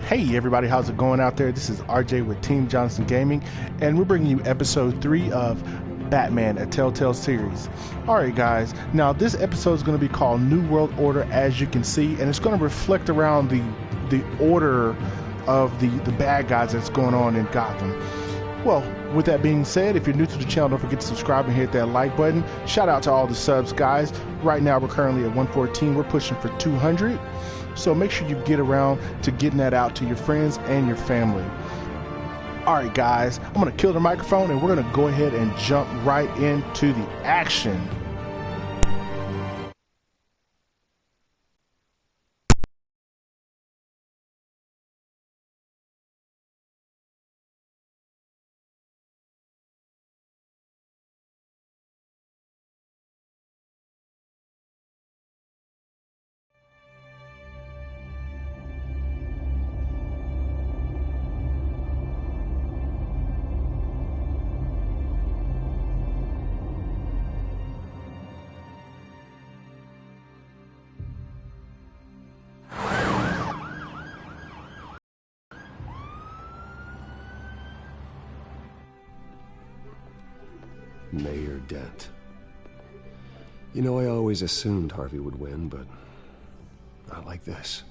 Hey everybody, how's it going out there? This is RJ with Team Johnson Gaming, and we're bringing you episode 3 of Batman, a Telltale series. Alright guys, now this episode is going to be called New World Order, as you can see, and it's going to reflect around the order of the bad guys that's going on in Gotham. Well, with that being said, if you're new to the channel, don't forget to subscribe and hit that like button. Shout out to all the subs, guys. Right now we're currently at 114. We're pushing for 200. So make sure you get around to getting that out to your friends and your family. Alright guys, I'm going to kill the microphone and we're going to go ahead and jump right into the action. Mayor Dent. You know, I always assumed Harvey would win, but not like this.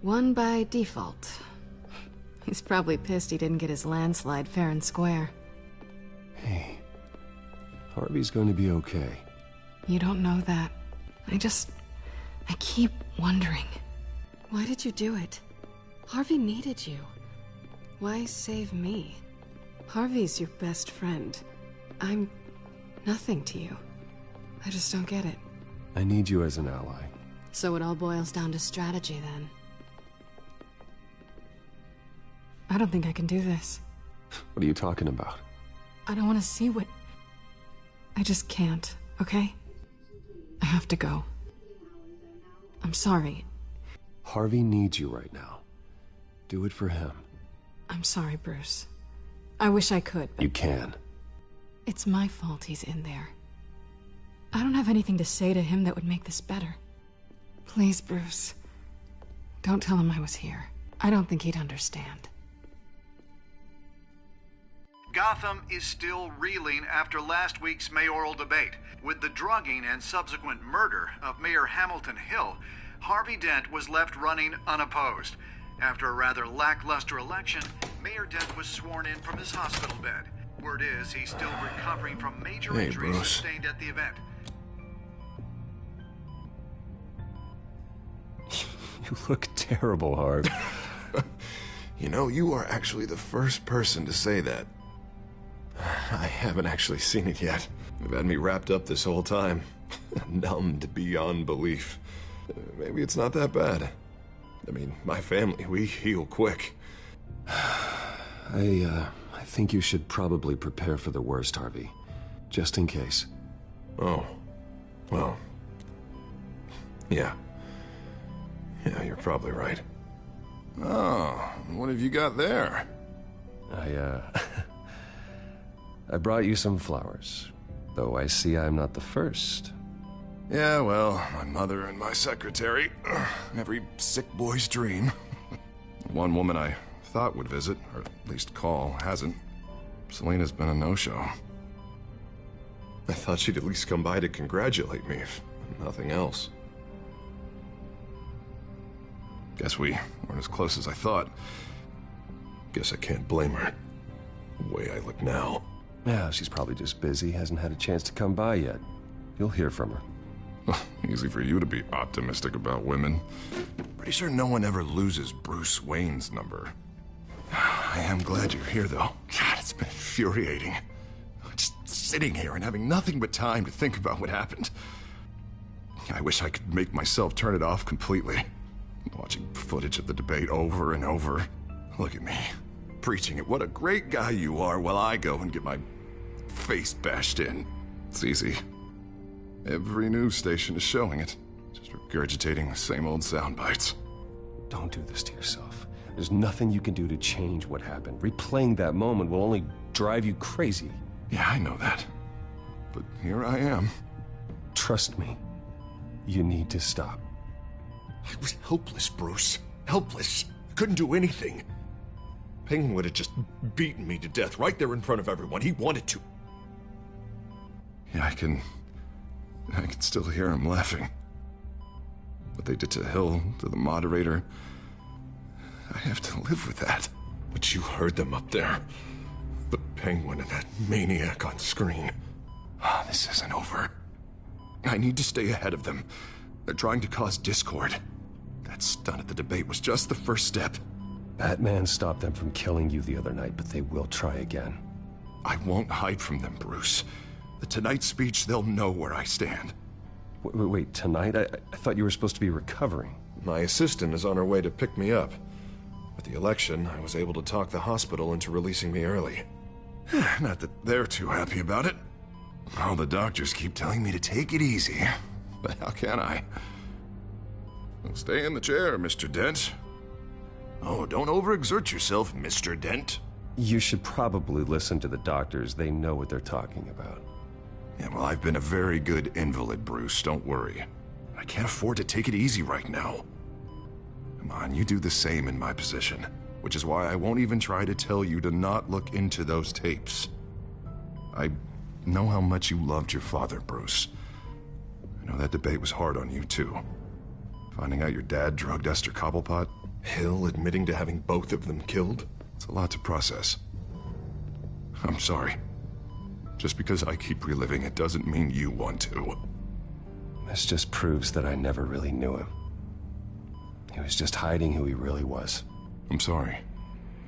Won by default. He's probably pissed he didn't get his landslide fair and square. Hey, Harvey's going to be okay. You don't know that. I keep wondering. Why did you do it? Harvey needed you. Why save me? Harvey's your best friend. I'm nothing to you. I just don't get it. I need you as an ally. So it all boils down to strategy, then. I don't think I can do this. What are you talking about? I don't want to see what... I just can't, okay? I have to go. I'm sorry. Harvey needs you right now. Do it for him. I'm sorry, Bruce. I wish I could, but... You can. It's my fault he's in there. I don't have anything to say to him that would make this better. Please, Bruce. Don't tell him I was here. I don't think he'd understand. Gotham is still reeling after last week's mayoral debate. With the drugging and subsequent murder of Mayor Hamilton Hill, Harvey Dent was left running unopposed. After a rather lackluster election, Mayor Dent was sworn in from his hospital bed. Word is he's still recovering from major injuries sustained at the event. You look terrible, Harv. You know, you are actually the first person to say that. I haven't actually seen it yet. You've had me wrapped up this whole time. Numbed beyond belief. Maybe it's not that bad. I mean, my family, we heal quick. I think you should probably prepare for the worst, Harvey. Just in case. Oh. Well. Yeah. Yeah, you're probably right. Oh, what have you got there? I brought you some flowers. Though I see I'm not the first. Yeah, well, my mother and my secretary. Every sick boy's dream. One woman I thought would visit, or at least call, hasn't. Selena's been a no-show. I thought she'd at least come by to congratulate me, if nothing else. Guess we weren't as close as I thought. Guess I can't blame her. The way I look now. Yeah, she's probably just busy, hasn't had a chance to come by yet. You'll hear from her. Easy for you to be optimistic about women. Pretty sure no one ever loses Bruce Wayne's number. I am glad you're here, though. God, it's been infuriating. Just sitting here and having nothing but time to think about what happened. I wish I could make myself turn it off completely. Watching footage of the debate over and over. Look at me, preaching at what a great guy you are while I go and get my face bashed in. It's easy. Every news station is showing it. Just regurgitating the same old sound bites. Don't do this to yourself. There's nothing you can do to change what happened. Replaying that moment will only drive you crazy. Yeah, I know that. But here I am. Trust me. You need to stop. I was helpless, Bruce. Helpless. I couldn't do anything. Penguin would have just beaten me to death right there in front of everyone. He wanted to. Yeah, I can still hear him laughing. What they did to Hill, to the moderator, I have to live with that. But you heard them up there. The Penguin and that maniac on screen. This isn't over. I need to stay ahead of them. They're trying to cause discord. That stunt at the debate was just the first step. Batman stopped them from killing you the other night, but they will try again. I won't hide from them, Bruce. The Tonight speech, they'll know where I stand. Wait, tonight? I thought you were supposed to be recovering. My assistant is on her way to pick me up. With the election, I was able to talk the hospital into releasing me early. Not that they're too happy about it. All the doctors keep telling me to take it easy. But how can I? Well, stay in the chair, Mr. Dent. Oh, don't overexert yourself, Mr. Dent. You should probably listen to the doctors. They know what they're talking about. Yeah, well, I've been a very good invalid, Bruce. Don't worry. I can't afford to take it easy right now. Come on, you do the same in my position. Which is why I won't even try to tell you to not look into those tapes. I know how much you loved your father, Bruce. I know that debate was hard on you, too. Finding out your dad drugged Esther Cobblepot, Hill admitting to having both of them killed. It's a lot to process. I'm sorry. Just because I keep reliving it doesn't mean you want to. This just proves that I never really knew him. He was just hiding who he really was. I'm sorry.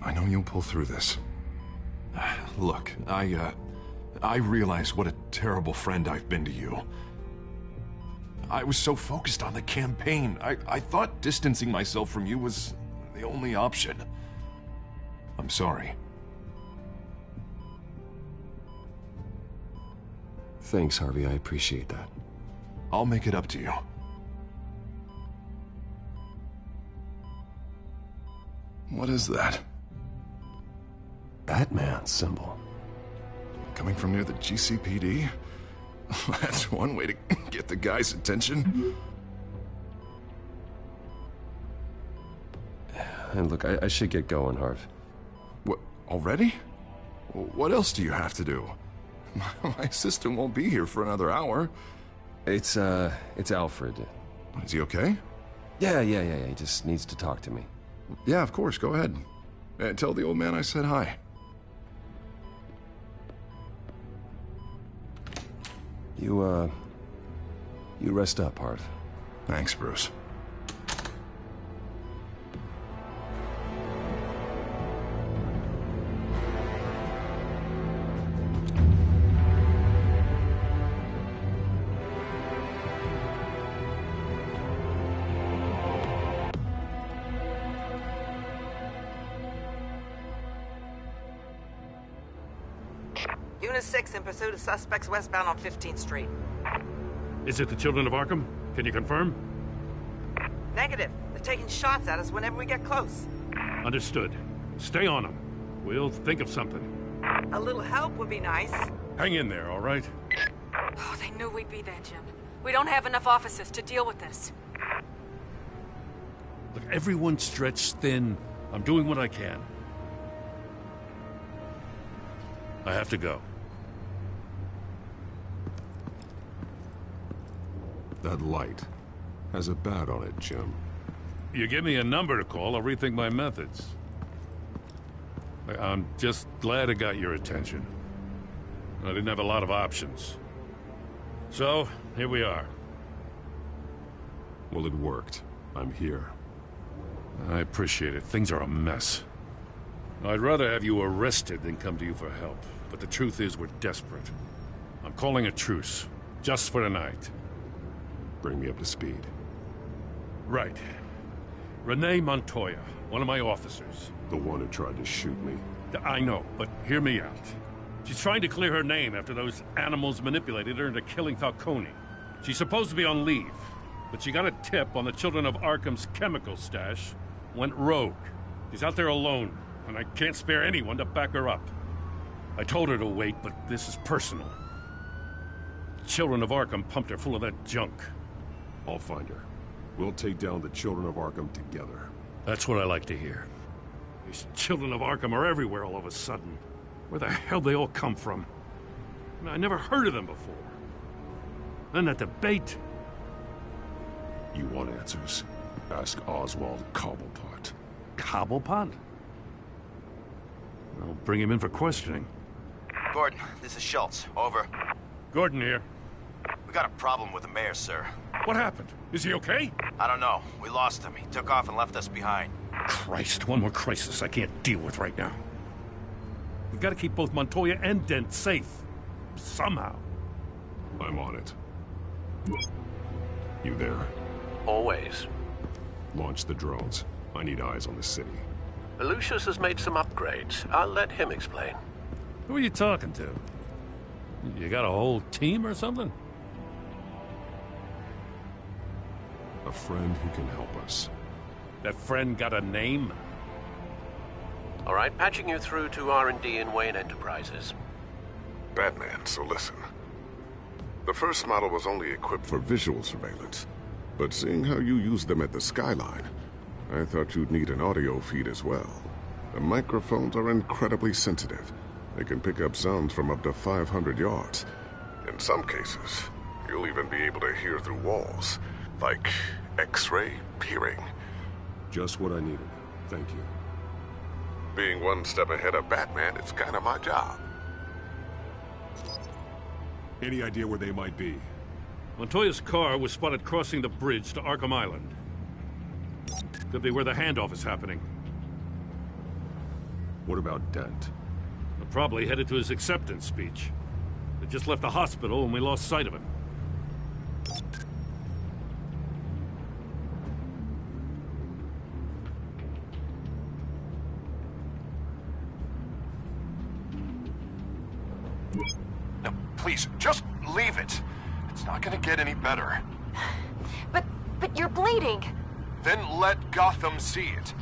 I know you'll pull through this. Look, I realize what a terrible friend I've been to you. I was so focused on the campaign. I thought distancing myself from you was the only option. I'm sorry. Thanks, Harvey. I appreciate that. I'll make it up to you. What is that? Batman symbol. Coming from near the GCPD? That's one way to get the guy's attention. And look, I should get going, Harv. What, already? What else do you have to do? My assistant won't be here for another hour. It's Alfred. Is he okay? Yeah. He just needs to talk to me. Yeah, of course. Go ahead. Tell the old man I said hi. You rest up, Harv. Thanks, Bruce. Unit 6 in pursuit of suspects westbound on 15th Street. Is it the Children of Arkham? Can you confirm? Negative. They're taking shots at us whenever we get close. Understood. Stay on them. We'll think of something. A little help would be nice. Hang in there, all right? Oh, they knew we'd be there, Jim. We don't have enough officers to deal with this. Look, everyone's stretched thin. I'm doing what I can. I have to go. That light has a bat on it, Jim. You give me a number to call, I'll rethink my methods. I'm just glad it got your attention. I didn't have a lot of options. So, here we are. Well, it worked. I'm here. I appreciate it. Things are a mess. I'd rather have you arrested than come to you for help. But the truth is, we're desperate. I'm calling a truce. Just for tonight. Bring me up to speed. Right. Renee Montoya, one of my officers. The one who tried to shoot me. I know, but hear me out. She's trying to clear her name after those animals manipulated her into killing Falcone. She's supposed to be on leave, but she got a tip on the Children of Arkham's chemical stash, went rogue. She's out there alone, and I can't spare anyone to back her up. I told her to wait, but this is personal. The Children of Arkham pumped her full of that junk. I'll find her. We'll take down the Children of Arkham together. That's what I like to hear. These children of Arkham are everywhere all of a sudden. Where the hell they all come from? I never heard of them before. Then that debate. You want answers? Ask Oswald Cobblepot. Cobblepot? I'll bring him in for questioning. Gordon, this is Schultz. Over. Gordon here. We got a problem with the mayor, sir. What happened? Is he okay? I don't know. We lost him. He took off and left us behind. Christ, one more crisis I can't deal with right now. We've got to keep both Montoya and Dent safe. Somehow. I'm on it. You there? Always. Launch the drones. I need eyes on the city. Lucius has made some upgrades. I'll let him explain. Who are you talking to? You got a whole team or something? A friend who can help us. That friend got a name? All right, patching you through to R&D in Wayne Enterprises. Batman, so listen. The first model was only equipped for visual surveillance, but seeing how you use them at the skyline, I thought you'd need an audio feed as well. The microphones are incredibly sensitive. They can pick up sounds from up to 500 yards. In some cases, you'll even be able to hear through walls, like X-ray peering. Just what I needed. Thank you. Being one step ahead of Batman, it's kind of my job. Any idea where they might be? Montoya's car was spotted crossing the bridge to Arkham Island. Could be where the handoff is happening. What about Dent? They're probably headed to his acceptance speech. They just left the hospital and we lost sight of him. Now, please, just leave it. It's not gonna get any better. But you're bleeding. Then let Gotham see it.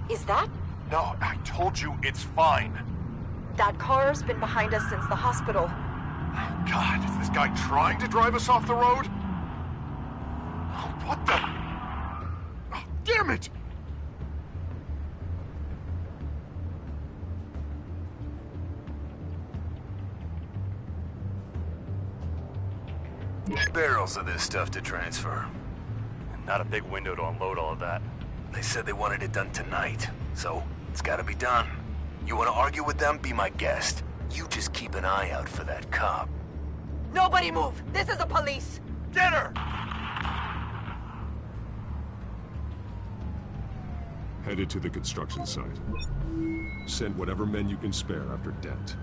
Is that? No, I told you it's fine. That car's been behind us since the hospital. Oh, God, is this guy trying to drive us off the road? Oh, what the? Oh, damn it! Barrels of this stuff to transfer. Not a big window to unload all of that. They said they wanted it done tonight, so it's gotta be done. You wanna argue with them? Be my guest. You just keep an eye out for that cop. Nobody move! This is the police! Get her! Headed to the construction site. Send whatever men you can spare after Dent.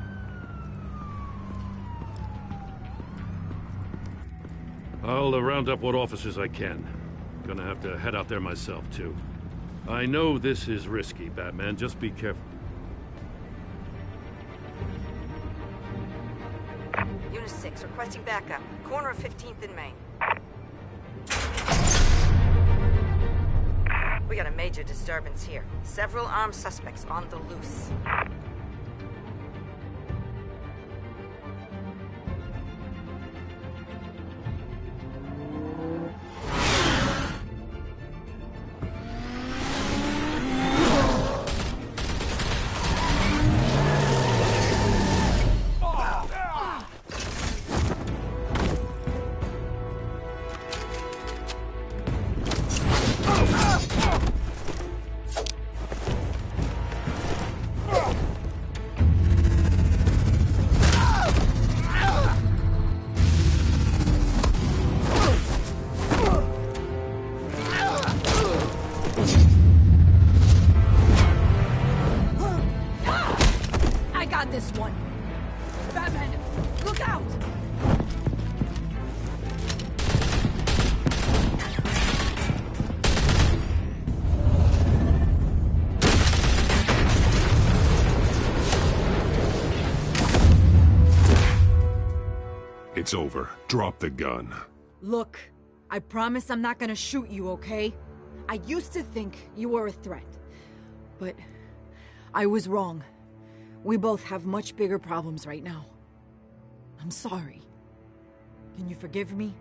I'll round up what officers I can. Gonna have to head out there myself, too. I know this is risky, Batman. Just be careful. Unit 6, requesting backup. Corner of 15th and Main. We got a major disturbance here. Several armed suspects on the loose. This one. Batman, look out! It's over. Drop the gun. Look, I promise I'm not gonna shoot you, okay? I used to think you were a threat, but I was wrong. We both have much bigger problems right now. I'm sorry. Can you forgive me?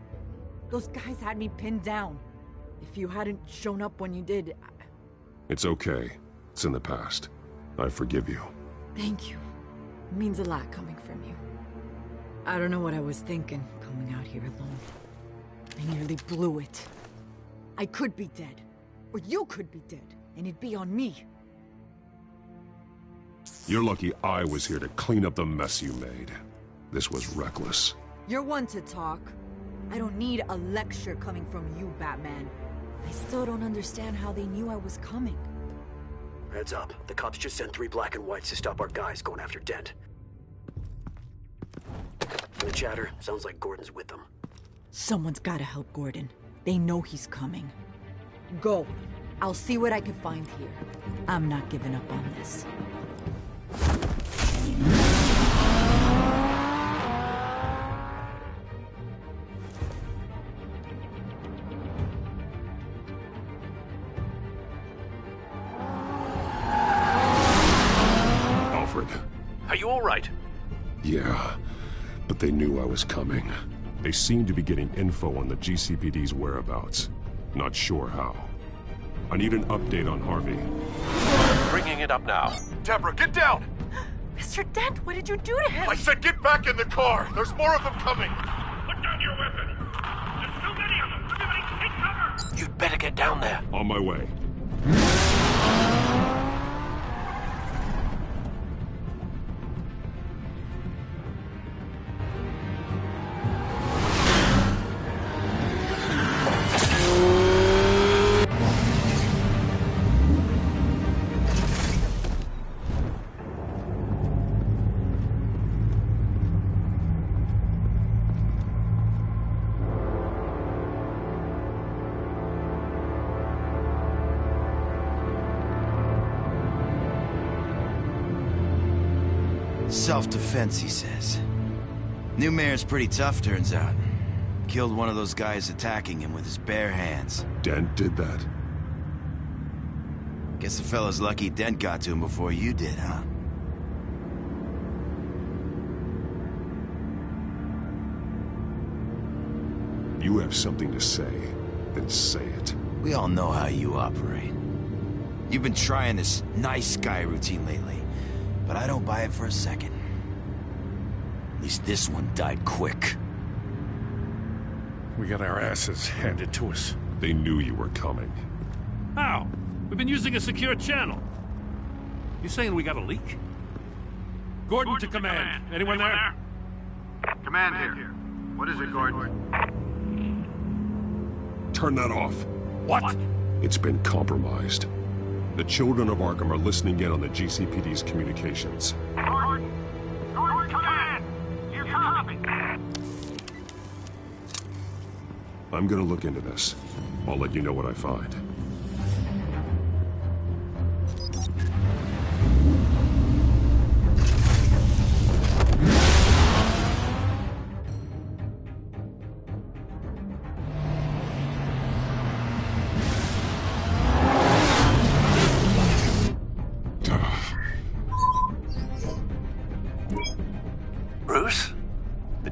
Those guys had me pinned down. If you hadn't shown up when you did, It's okay. It's in the past. I forgive you. Thank you. It means a lot coming from you. I don't know what I was thinking, coming out here alone. I nearly blew it. I could be dead. Or you could be dead, and it'd be on me. You're lucky I was here to clean up the mess you made. This was reckless. You're one to talk. I don't need a lecture coming from you, Batman. I still don't understand how they knew I was coming. Heads up. The cops just sent 3 black and whites to stop our guys going after Dent. From the chatter, sounds like Gordon's with them. Someone's gotta help Gordon. They know he's coming. Go. I'll see what I can find here. I'm not giving up on this. Alfred. Are you all right? Yeah, but they knew I was coming. They seem to be getting info on the GCPD's whereabouts. Not sure how. I need an update on Harvey. Bringing it up now. Deborah, get down! Mr. Dent, what did you do to him? I said get back in the car! There's more of them coming! Put down your weapon! There's too many of them! Everybody take cover! You'd better get down there. On my way. Self-defense, he says. New mayor's pretty tough, turns out. Killed one of those guys attacking him with his bare hands. Dent did that? Guess the fella's lucky Dent got to him before you did, huh? You have something to say, then say it. We all know how you operate. You've been trying this nice guy routine lately, but I don't buy it for a second. At least this one died quick. We got our asses handed to us. They knew you were coming. How? We've been using a secure channel. You saying we got a leak? Gordon to command. Anyone there? Command here. What is it, Gordon? Turn that off. What? It's been compromised. The children of Arkham are listening in on the GCPD's communications. Gordon, command! You copy? I'm gonna look into this. I'll let you know what I find.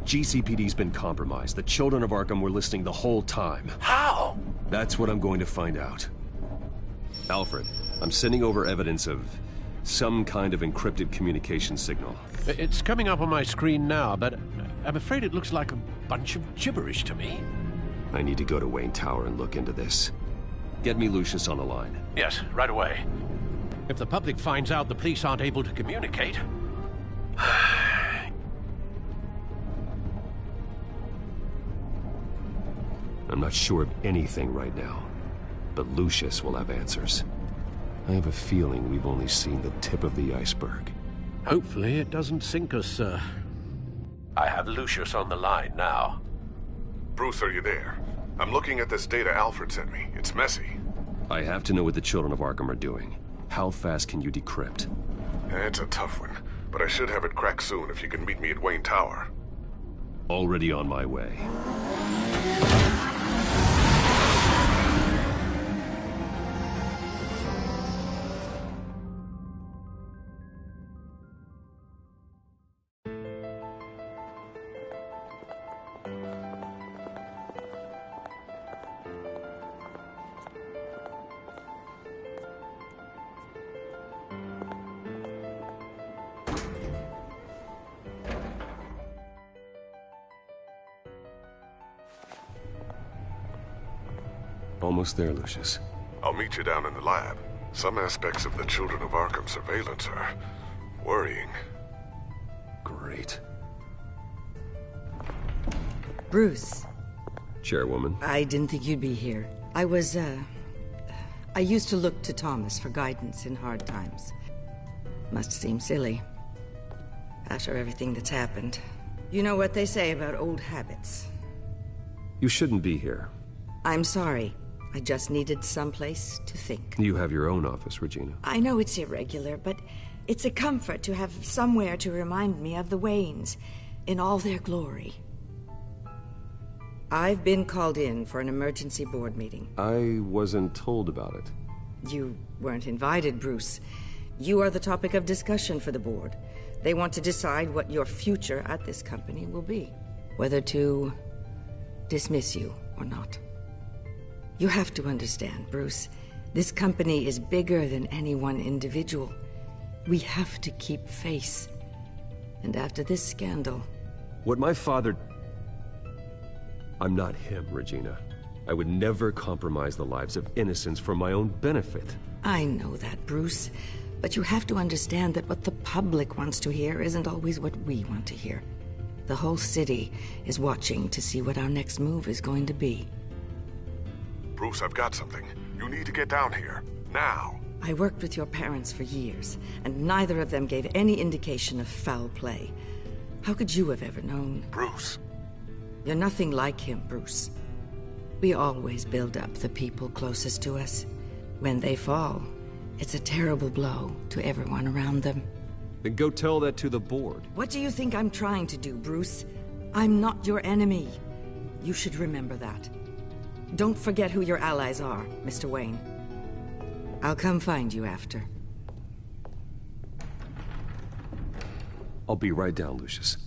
GCPD's been compromised. The children of Arkham were listening the whole time. How? That's what I'm going to find out. Alfred, I'm sending over evidence of some kind of encrypted communication signal. It's coming up on my screen now, but I'm afraid it looks like a bunch of gibberish to me. I need to go to Wayne Tower and look into this. Get me Lucius on the line. Yes, right away. If the public finds out the police aren't able to communicate... I'm not sure of anything right now, but Lucius will have answers. I have a feeling we've only seen the tip of the iceberg. Hopefully it doesn't sink us, sir. I have Lucius on the line now. Bruce, are you there? I'm looking at this data Alfred sent me. It's messy. I have to know what the children of Arkham are doing. How fast can you decrypt? It's a tough one, but I should have it cracked soon if you can meet me at Wayne Tower. Already on my way. Almost there, Lucius. I'll meet you down in the lab. Some aspects of the Children of Arkham surveillance are worrying. Great. Bruce. Chairwoman. I didn't think you'd be here. I used to look to Thomas for guidance in hard times. Must seem silly. After everything that's happened. You know what they say about old habits. You shouldn't be here. I'm sorry. I just needed someplace to think. You have your own office, Regina. I know it's irregular, but it's a comfort to have somewhere to remind me of the Waynes in all their glory. I've been called in for an emergency board meeting. I wasn't told about it. You weren't invited, Bruce. You are the topic of discussion for the board. They want to decide what your future at this company will be. Whether to dismiss you or not. You have to understand, Bruce. This company is bigger than any one individual. We have to keep face. And after this scandal... What my father... I'm not him, Regina. I would never compromise the lives of innocents for my own benefit. I know that, Bruce. But you have to understand that what the public wants to hear isn't always what we want to hear. The whole city is watching to see what our next move is going to be. Bruce, I've got something. You need to get down here. Now. I worked with your parents for years, and neither of them gave any indication of foul play. How could you have ever known? Bruce. You're nothing like him, Bruce. We always build up the people closest to us. When they fall, it's a terrible blow to everyone around them. Then go tell that to the board. What do you think I'm trying to do, Bruce? I'm not your enemy. You should remember that. Don't forget who your allies are, Mr. Wayne. I'll come find you after. I'll be right down, Lucius.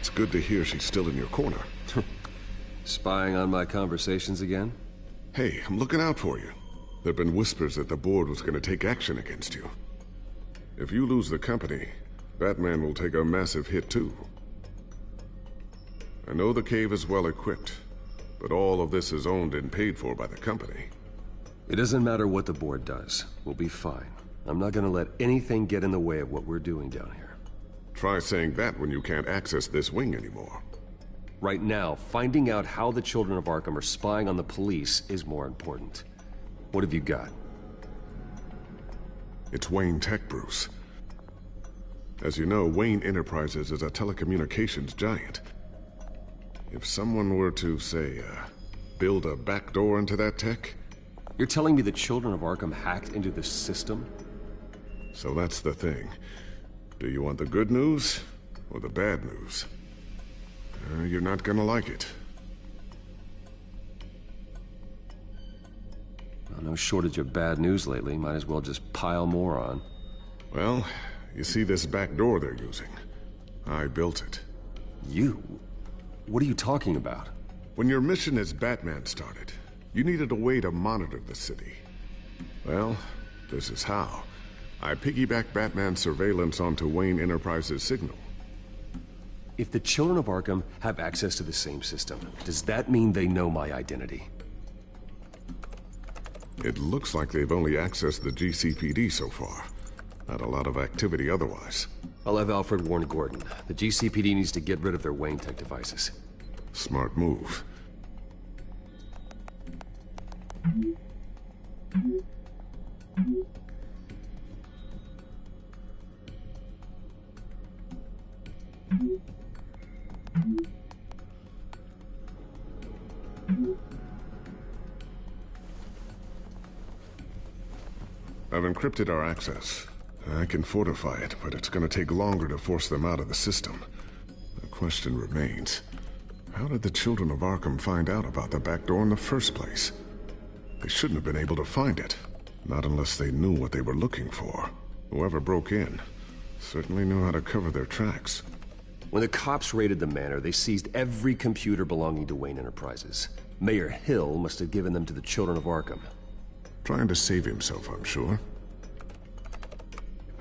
It's good to hear she's still in your corner. Spying on my conversations again? Hey, I'm looking out for you. There've been whispers that the board was going to take action against you. If you lose the company, Batman will take a massive hit too. I know the cave is well equipped, but all of this is owned and paid for by the company. It doesn't matter what the board does. We'll be fine. I'm not gonna let anything get in the way of what we're doing down here. Try saying that when you can't access this wing anymore. Right now, finding out how the Children of Arkham are spying on the police is more important. What have you got? It's Wayne Tech, Bruce. As you know, Wayne Enterprises is a telecommunications giant. If someone were to, say, build a backdoor into that tech... You're telling me the Children of Arkham hacked into this system? So that's the thing. Do you want the good news or the bad news? You're not gonna like it. Well, no shortage of bad news lately. Might as well just pile more on. Well, you see this back door they're using? I built it. You? What are you talking about? When your mission as Batman started, you needed a way to monitor the city. Well, this is how. I piggybacked Batman's surveillance onto Wayne Enterprises' signal. If the Children of Arkham have access to the same system, does that mean they know my identity? It looks like they've only accessed the GCPD so far. Not a lot of activity otherwise. I'll have Alfred warn Gordon. The GCPD needs to get rid of their Wayne Tech devices. Smart move. I've encrypted our access. I can fortify it, but it's gonna take longer to force them out of the system. The question remains, how did the children of Arkham find out about the back door in the first place? They shouldn't have been able to find it. Not unless they knew what they were looking for. Whoever broke in certainly knew how to cover their tracks. When the cops raided the manor, they seized every computer belonging to Wayne Enterprises. Mayor Hill must have given them to the children of Arkham. Trying to save himself, I'm sure.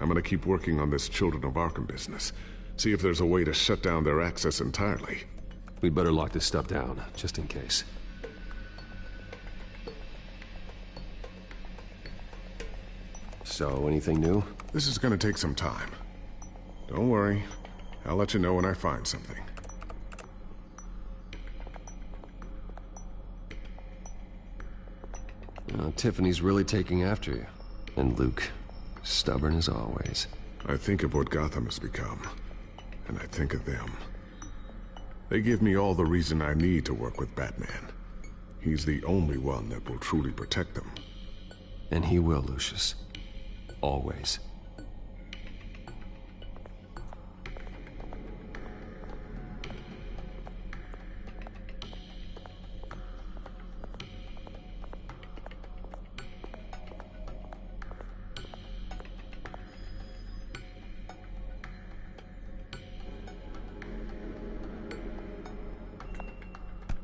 I'm gonna keep working on this Children of Arkham business. See if there's a way to shut down their access entirely. We'd better lock this stuff down, just in case. So, anything new? This is gonna take some time. Don't worry. I'll let you know when I find something. Tiffany's really taking after you. And Luke, stubborn as always. I think of what Gotham has become, and I think of them. They give me all the reason I need to work with Batman. He's the only one that will truly protect them. And he will, Lucius. Always.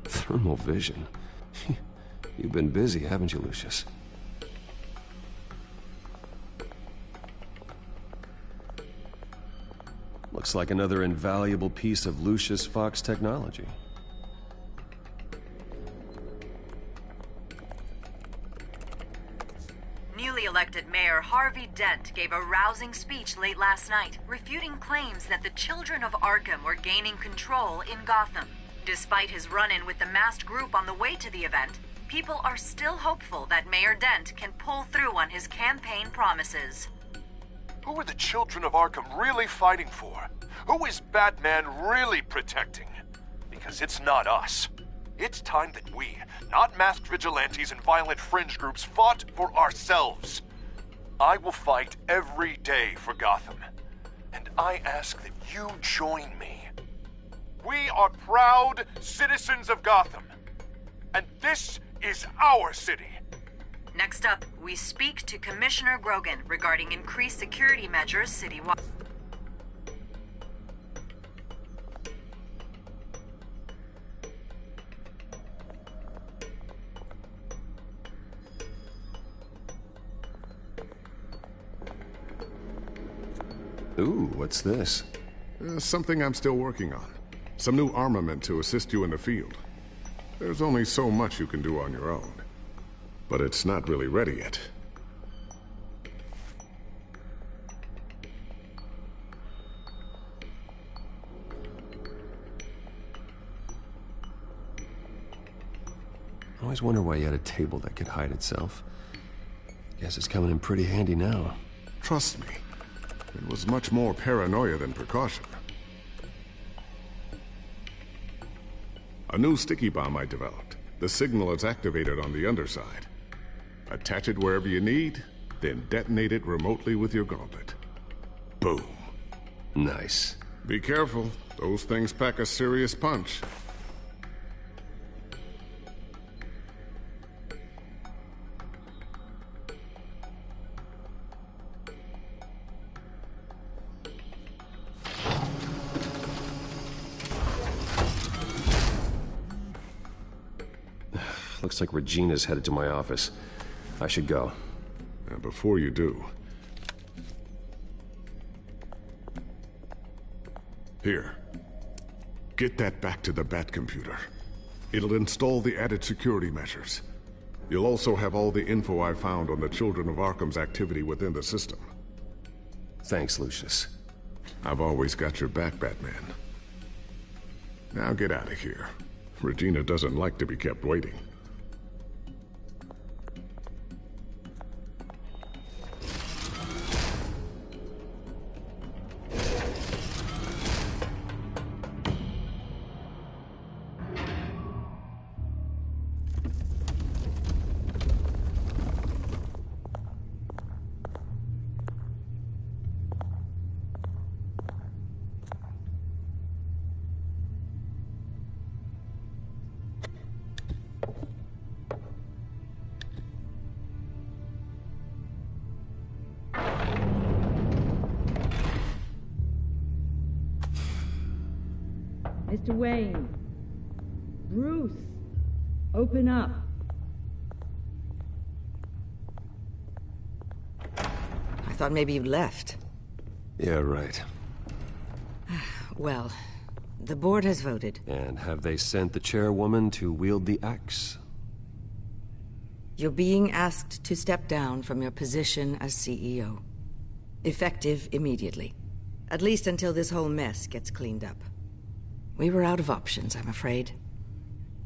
Thermal vision. You've been busy, haven't you, Lucius? Looks like another invaluable piece of Lucius Fox technology. Newly elected Mayor Harvey Dent gave a rousing speech late last night, refuting claims that the children of Arkham were gaining control in Gotham. Despite his run-in with the masked group on the way to the event, people are still hopeful that Mayor Dent can pull through on his campaign promises. Who are the children of Arkham really fighting for? Who is Batman really protecting? Because it's not us. It's time that we, not masked vigilantes and violent fringe groups, fought for ourselves. I will fight every day for Gotham. And I ask that you join me. We are proud citizens of Gotham. And this is our city. Next up, we speak to Commissioner Grogan regarding increased security measures citywide. Ooh, what's this? Something I'm still working on. Some new armament to assist you in the field. There's only so much you can do on your own. But it's not really ready yet. I always wonder why you had a table that could hide itself. Guess it's coming in pretty handy now. Trust me, it was much more paranoia than precaution. A new sticky bomb I developed. The signal is activated on the underside. Attach it wherever you need, then detonate it remotely with your gauntlet. Boom. Nice. Be careful. Those things pack a serious punch. Looks like Regina's headed to my office. I should go. And before you do... Here. Get that back to the Bat computer. It'll install the added security measures. You'll also have all the info I found on the Children of Arkham's activity within the system. Thanks, Lucius. I've always got your back, Batman. Now get out of here. Regina doesn't like to be kept waiting. Mr. Wayne. Bruce. Open up. I thought maybe you left. Yeah, right. Well, the board has voted. And have they sent the chairwoman to wield the axe? You're being asked to step down from your position as CEO. Effective immediately. At least until this whole mess gets cleaned up. We were out of options, I'm afraid.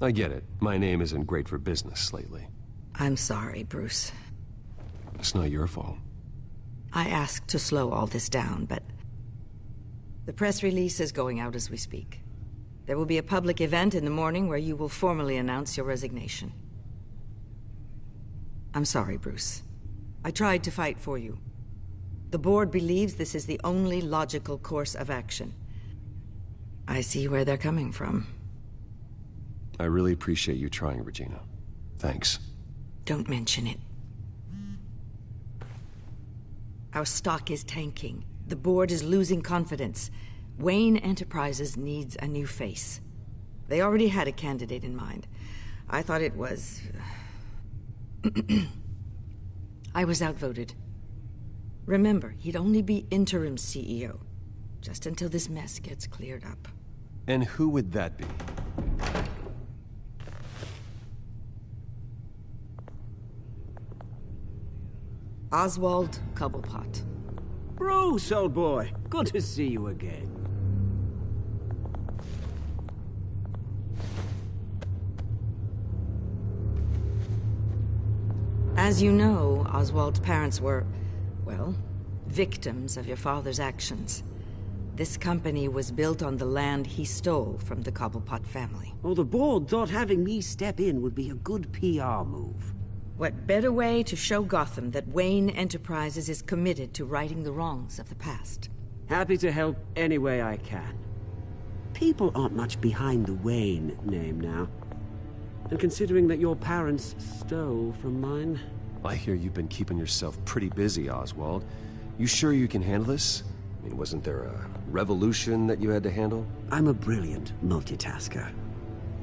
I get it. My name isn't great for business lately. I'm sorry, Bruce. It's not your fault. I asked to slow all this down, but... the press release is going out as we speak. There will be a public event in the morning where you will formally announce your resignation. I'm sorry, Bruce. I tried to fight for you. The board believes this is the only logical course of action. I see where they're coming from. I really appreciate you trying, Regina. Thanks. Don't mention it. Our stock is tanking. The board is losing confidence. Wayne Enterprises needs a new face. They already had a candidate in mind. I thought it was... I was outvoted. Remember, he'd only be interim CEO. Just until this mess gets cleared up. And who would that be? Oswald Cobblepot. Bruce, old boy. Good to see you again. As you know, Oswald's parents were, well, victims of your father's actions. This company was built on the land he stole from the Cobblepot family. Well, the board thought having me step in would be a good PR move. What better way to show Gotham that Wayne Enterprises is committed to righting the wrongs of the past? Happy to help any way I can. People aren't much behind the Wayne name now. And considering that your parents stole from mine... I hear you've been keeping yourself pretty busy, Oswald. You sure you can handle this? I mean, wasn't there a revolution that you had to handle? I'm a brilliant multitasker.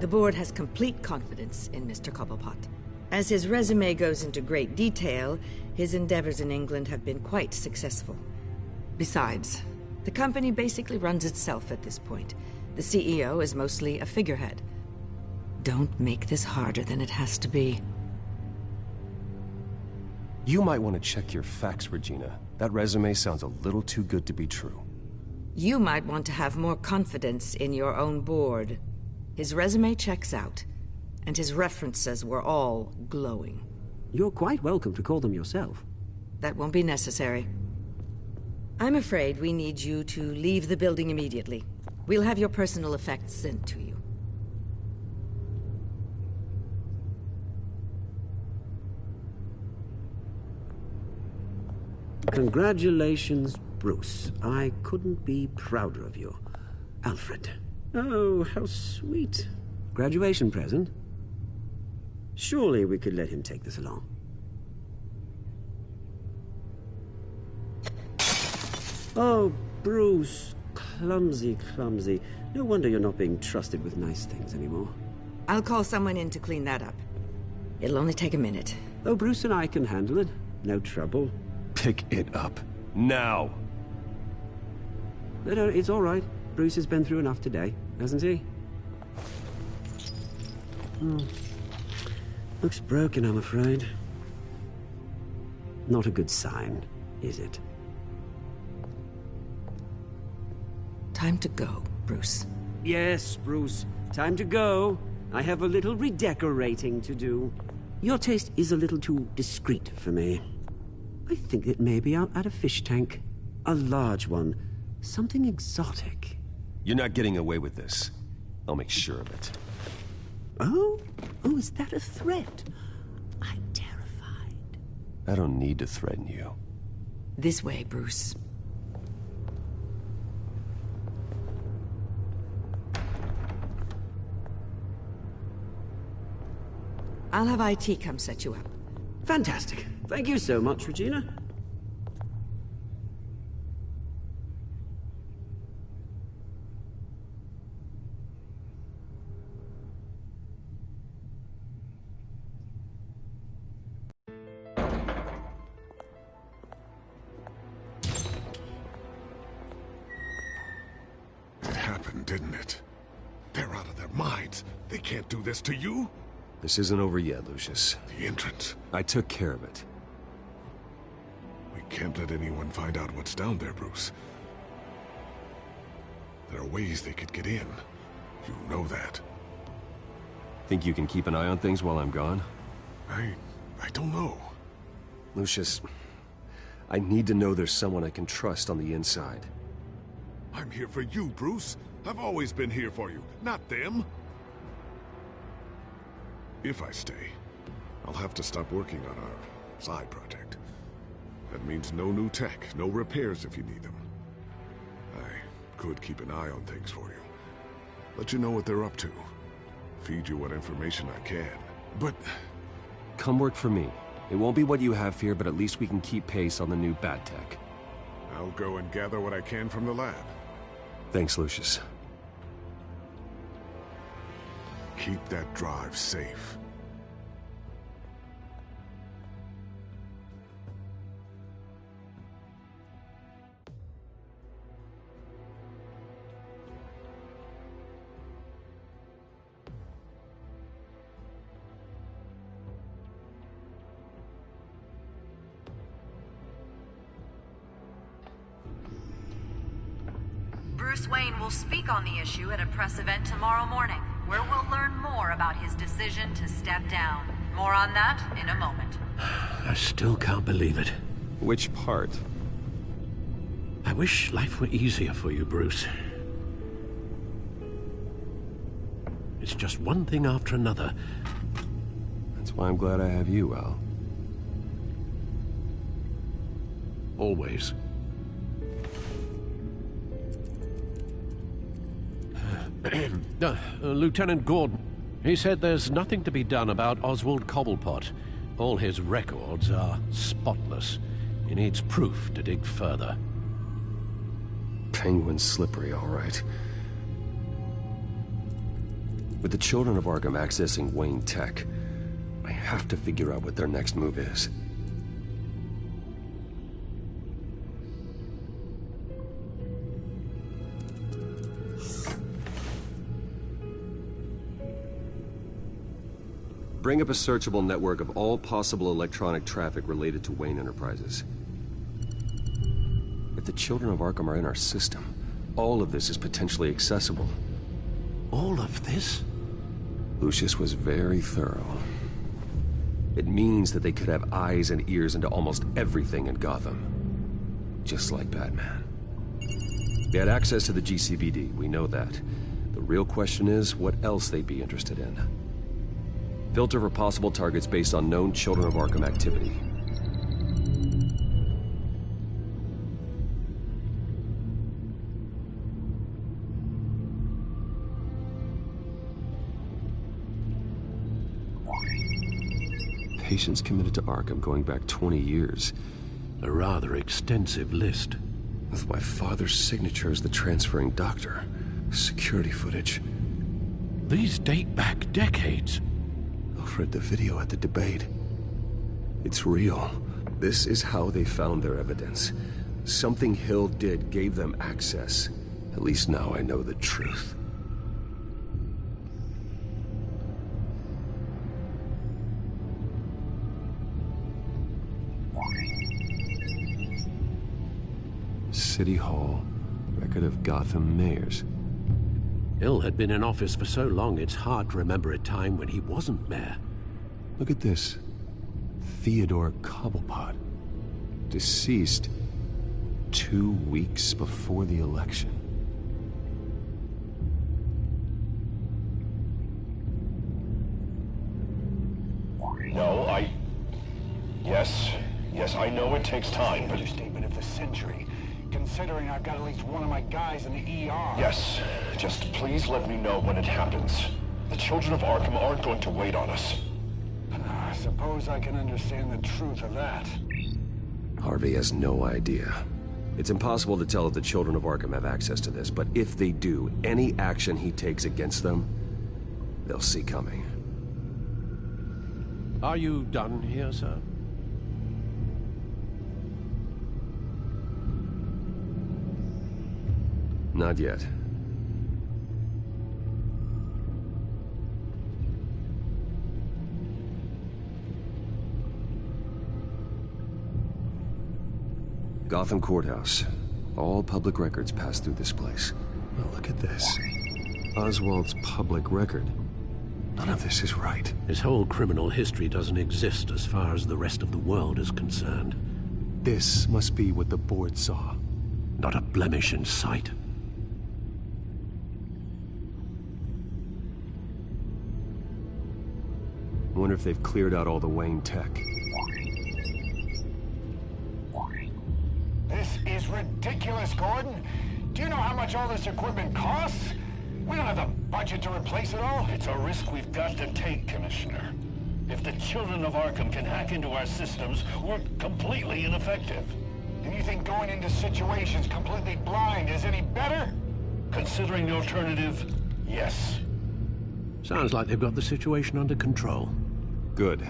The board has complete confidence in Mr. Cobblepot. As his resume goes into great detail, his endeavors in England have been quite successful. Besides, the company basically runs itself at this point. The CEO is mostly a figurehead. Don't make this harder than it has to be. You might want to check your facts, Regina. That resume sounds a little too good to be true. You might want to have more confidence in your own board. His resume checks out, and his references were all glowing. You're quite welcome to call them yourself. That won't be necessary. I'm afraid we need you to leave the building immediately. We'll have your personal effects sent to you. Congratulations, Bruce. I couldn't be prouder of you. Alfred. Oh, how sweet. Graduation present? Surely we could let him take this along. Oh, Bruce. Clumsy, clumsy. No wonder you're not being trusted with nice things anymore. I'll call someone in to clean that up. It'll only take a minute. Oh, Bruce and I can handle it. No trouble. Pick it up. Now! No, it's all right. Bruce has been through enough today, hasn't he? Looks broken, I'm afraid. Not a good sign, is it? Time to go, Bruce. Yes, Bruce. Time to go. I have a little redecorating to do. Your taste is a little too discreet for me. I think that maybe I'll add a fish tank. A large one. Something exotic. You're not getting away with this. I'll make sure of it. Oh? Oh, is that a threat? I'm terrified. I don't need to threaten you. This way, Bruce. I'll have IT come set you up. Fantastic. Thank you so much, Regina. It happened, didn't it? They're out of their minds. They can't do this to you. This isn't over yet, Lucius. The entrance. I took care of it. We can't let anyone find out what's down there, Bruce. There are ways they could get in. You know that. Think you can keep an eye on things while I'm gone? I don't know. Lucius, I need to know there's someone I can trust on the inside. I'm here for you, Bruce. I've always been here for you, not them. If I stay, I'll have to stop working on our side project. That means no new tech, no repairs if you need them. I could keep an eye on things for you. Let you know what they're up to. Feed you what information I can. But... Come work for me. It won't be what you have here, but at least we can keep pace on the new bat tech. I'll go and gather what I can from the lab. Thanks, Lucius. Keep that drive safe. Bruce Wayne will speak on the issue at a press event tomorrow morning, where we'll learn more about his decision to step down. More on that in a moment. I still can't believe it. Which part? I wish life were easier for you, Bruce. It's just one thing after another. That's why I'm glad I have you, Al. Always. Lieutenant Gordon, he said there's nothing to be done about Oswald Cobblepot. All his records are spotless. He needs proof to dig further. Penguin's slippery, all right. With the children of Arkham accessing Wayne Tech, I have to figure out what their next move is. Bring up a searchable network of all possible electronic traffic related to Wayne Enterprises. If the children of Arkham are in our system, all of this is potentially accessible. All of this? Lucius was very thorough. It means that they could have eyes and ears into almost everything in Gotham. Just like Batman. They had access to the GCPD, we know that. The real question is, what else they'd be interested in. Filter for possible targets based on known Children of Arkham activity. Patients committed to Arkham going back 20 years. A rather extensive list. With my father's signature as the transferring doctor. Security footage. These date back decades. Alfred, the video at the debate. It's real. This is how they found their evidence. Something Hill did gave them access. At least now I know the truth. City Hall. Record of Gotham mayors. Hill had been in office for so long, it's hard to remember a time when he wasn't mayor. Look at this. Theodore Cobblepot. Deceased 2 weeks before the election. No, Yes, I know it takes time, but... Understatement of the century, considering I've got at least one of my guys in the ER. Yes, just please let me know when it happens. The children of Arkham aren't going to wait on us. I suppose I can understand the truth of that. Harvey has no idea. It's impossible to tell if the children of Arkham have access to this, but if they do, any action he takes against them, they'll see coming. Are you done here, sir? Not yet. Gotham Courthouse. All public records pass through this place. Oh, look at this. Oswald's public record. None of this is right. His whole criminal history doesn't exist as far as the rest of the world is concerned. This must be what the board saw. Not a blemish in sight. Wonder if they've cleared out all the Wayne tech. This is ridiculous, Gordon. Do you know how much all this equipment costs? We don't have the budget to replace it all. It's a risk we've got to take, Commissioner. If the children of Arkham can hack into our systems, we're completely ineffective. And you think going into situations completely blind is any better? Considering the alternative, yes. Sounds like they've got the situation under control. Good.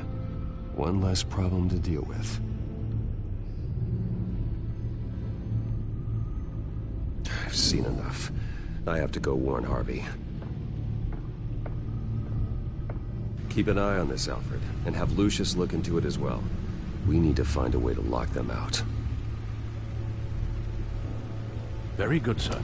One less problem to deal with. I've seen enough. I have to go warn Harvey. Keep an eye on this, Alfred, and have Lucius look into it as well. We need to find a way to lock them out. Very good, sir.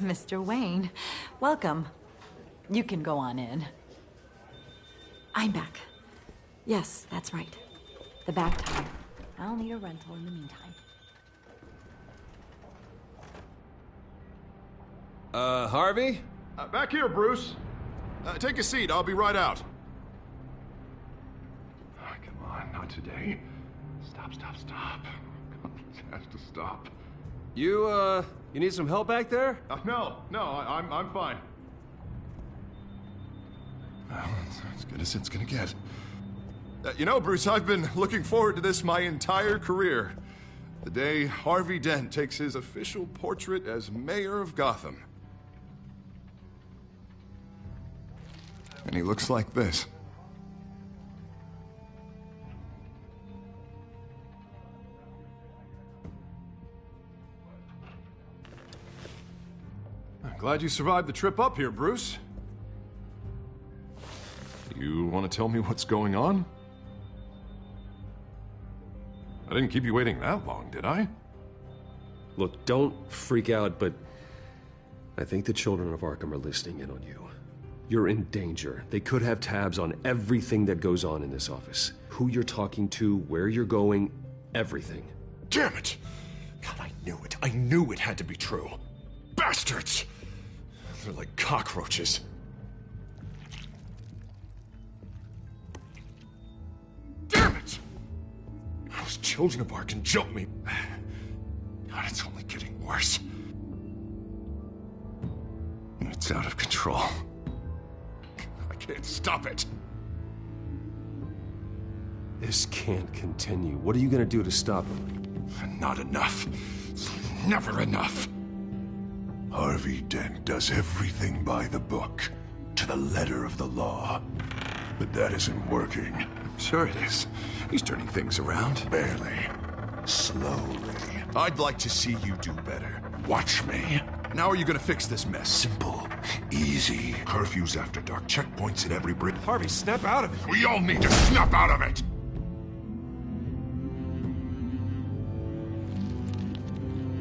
Mr. Wayne, welcome. You can go on in. I'm back. Yes, that's right. The back tire. I'll need a rental in the meantime. Harvey? Back here, Bruce. Take a seat. I'll be right out. Oh, come on, not today. Stop. This has to stop. You need some help back there? No, I'm fine. Well, it's as good as it's gonna get. You know, Bruce, I've been looking forward to this my entire career. The day Harvey Dent takes his official portrait as mayor of Gotham. And he looks like this. I'm glad you survived the trip up here, Bruce. You want to tell me what's going on? I didn't keep you waiting that long, did I? Look, don't freak out, but I think the children of Arkham are listening in on you. You're in danger. They could have tabs on everything that goes on in this office. Who you're talking to, where you're going, everything. Damn it! God, I knew it. I knew it had to be true. Bastards! They're like cockroaches. Damn it! Those children of Arkham jumped me. God, it's only getting worse. It's out of control. I can't stop it. This can't continue. What are you gonna do to stop it? Not enough. Never enough. Harvey Dent does everything by the book. to the letter of the law. But that isn't working. Sure it is. He's turning things around. Barely. Slowly. I'd like to see you do better. Watch me. Now are you gonna fix this mess? Simple. Easy. Curfews after dark. Checkpoints at every bridge. Harvey, snap out of it. We all need to snap out of it!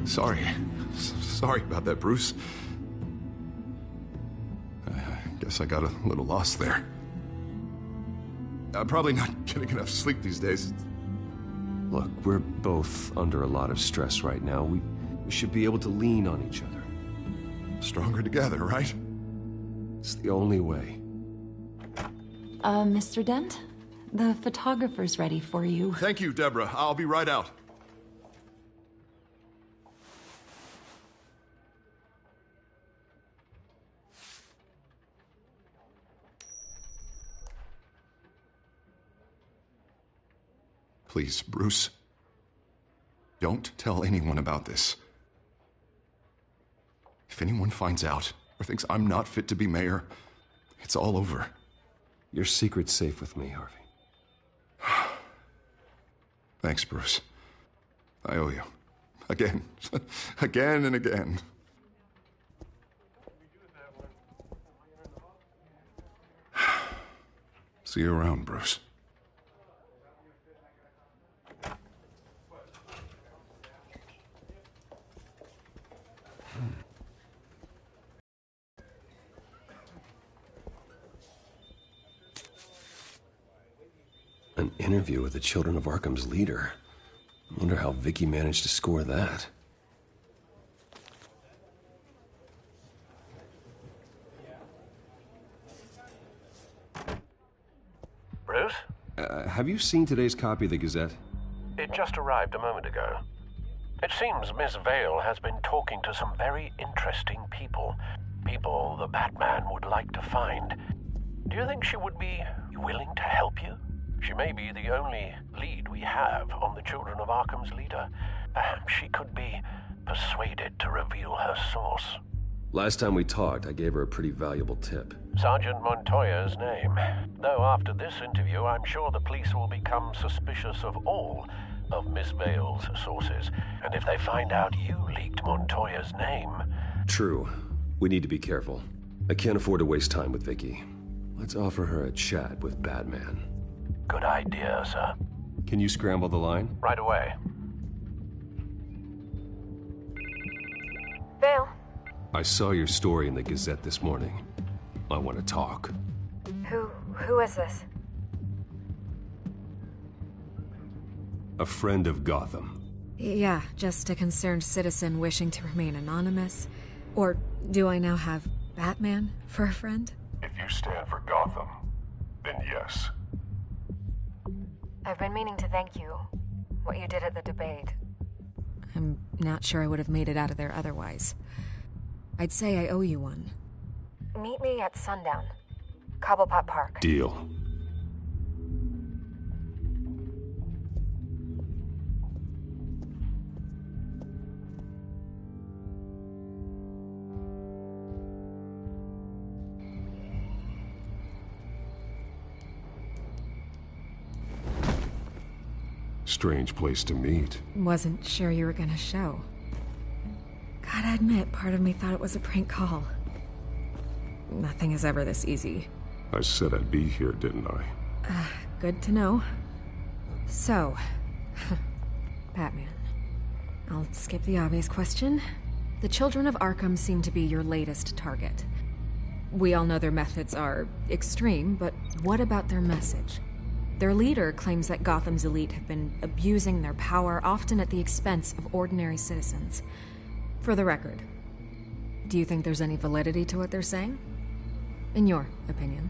Sorry about that, Bruce. I guess I got a little lost there. I'm probably not getting enough sleep these days. Look, we're both under a lot of stress right now. We should be able to lean on each other. Stronger together, right? It's the only way. Mr. Dent? The photographer's ready for you. Thank you, Deborah. I'll be right out. Please, Bruce. Don't tell anyone about this. If anyone finds out or thinks I'm not fit to be mayor, it's all over. Your secret's safe with me, Harvey. Thanks, Bruce. I owe you. Again. Again and again. See you around, Bruce. An interview with the Children of Arkham's leader. I wonder how Vicky managed to score that. Bruce? Have you seen today's copy of the Gazette? It just arrived a moment ago. It seems Miss Vale has been talking to some very interesting people. People the Batman would like to find. Do you think she would be willing to help you? She may be the only lead we have on the Children of Arkham's leader. Perhaps she could be persuaded to reveal her source. Last time we talked, I gave her a pretty valuable tip. Sergeant Montoya's name. Though after this interview, I'm sure the police will become suspicious of all of Miss Vale's sources. And if they find out you leaked Montoya's name... True. We need to be careful. I can't afford to waste time with Vicky. Let's offer her a chat with Batman. Good idea, sir. Can you scramble the line? Right away. Vale. I saw your story in the Gazette this morning. I want to talk. Who is this? A friend of Gotham. Yeah, just a concerned citizen wishing to remain anonymous. Or do I now have Batman for a friend? If you stand for Gotham, then yes. I've been meaning to thank you. What you did at the debate. I'm not sure I would have made it out of there otherwise. I'd say I owe you one. Meet me at sundown. Cobblepot Park. Deal. Strange place to meet. Wasn't sure you were gonna show. Gotta admit, part of me thought it was a prank call. Nothing is ever this easy. I said I'd be here, didn't I? Good to know. So, Batman. I'll skip the obvious question. The Children of Arkham seem to be your latest target. We all know their methods are extreme, but what about their message? Their leader claims that Gotham's elite have been abusing their power, often at the expense of ordinary citizens. For the record, do you think there's any validity to what they're saying? In your opinion?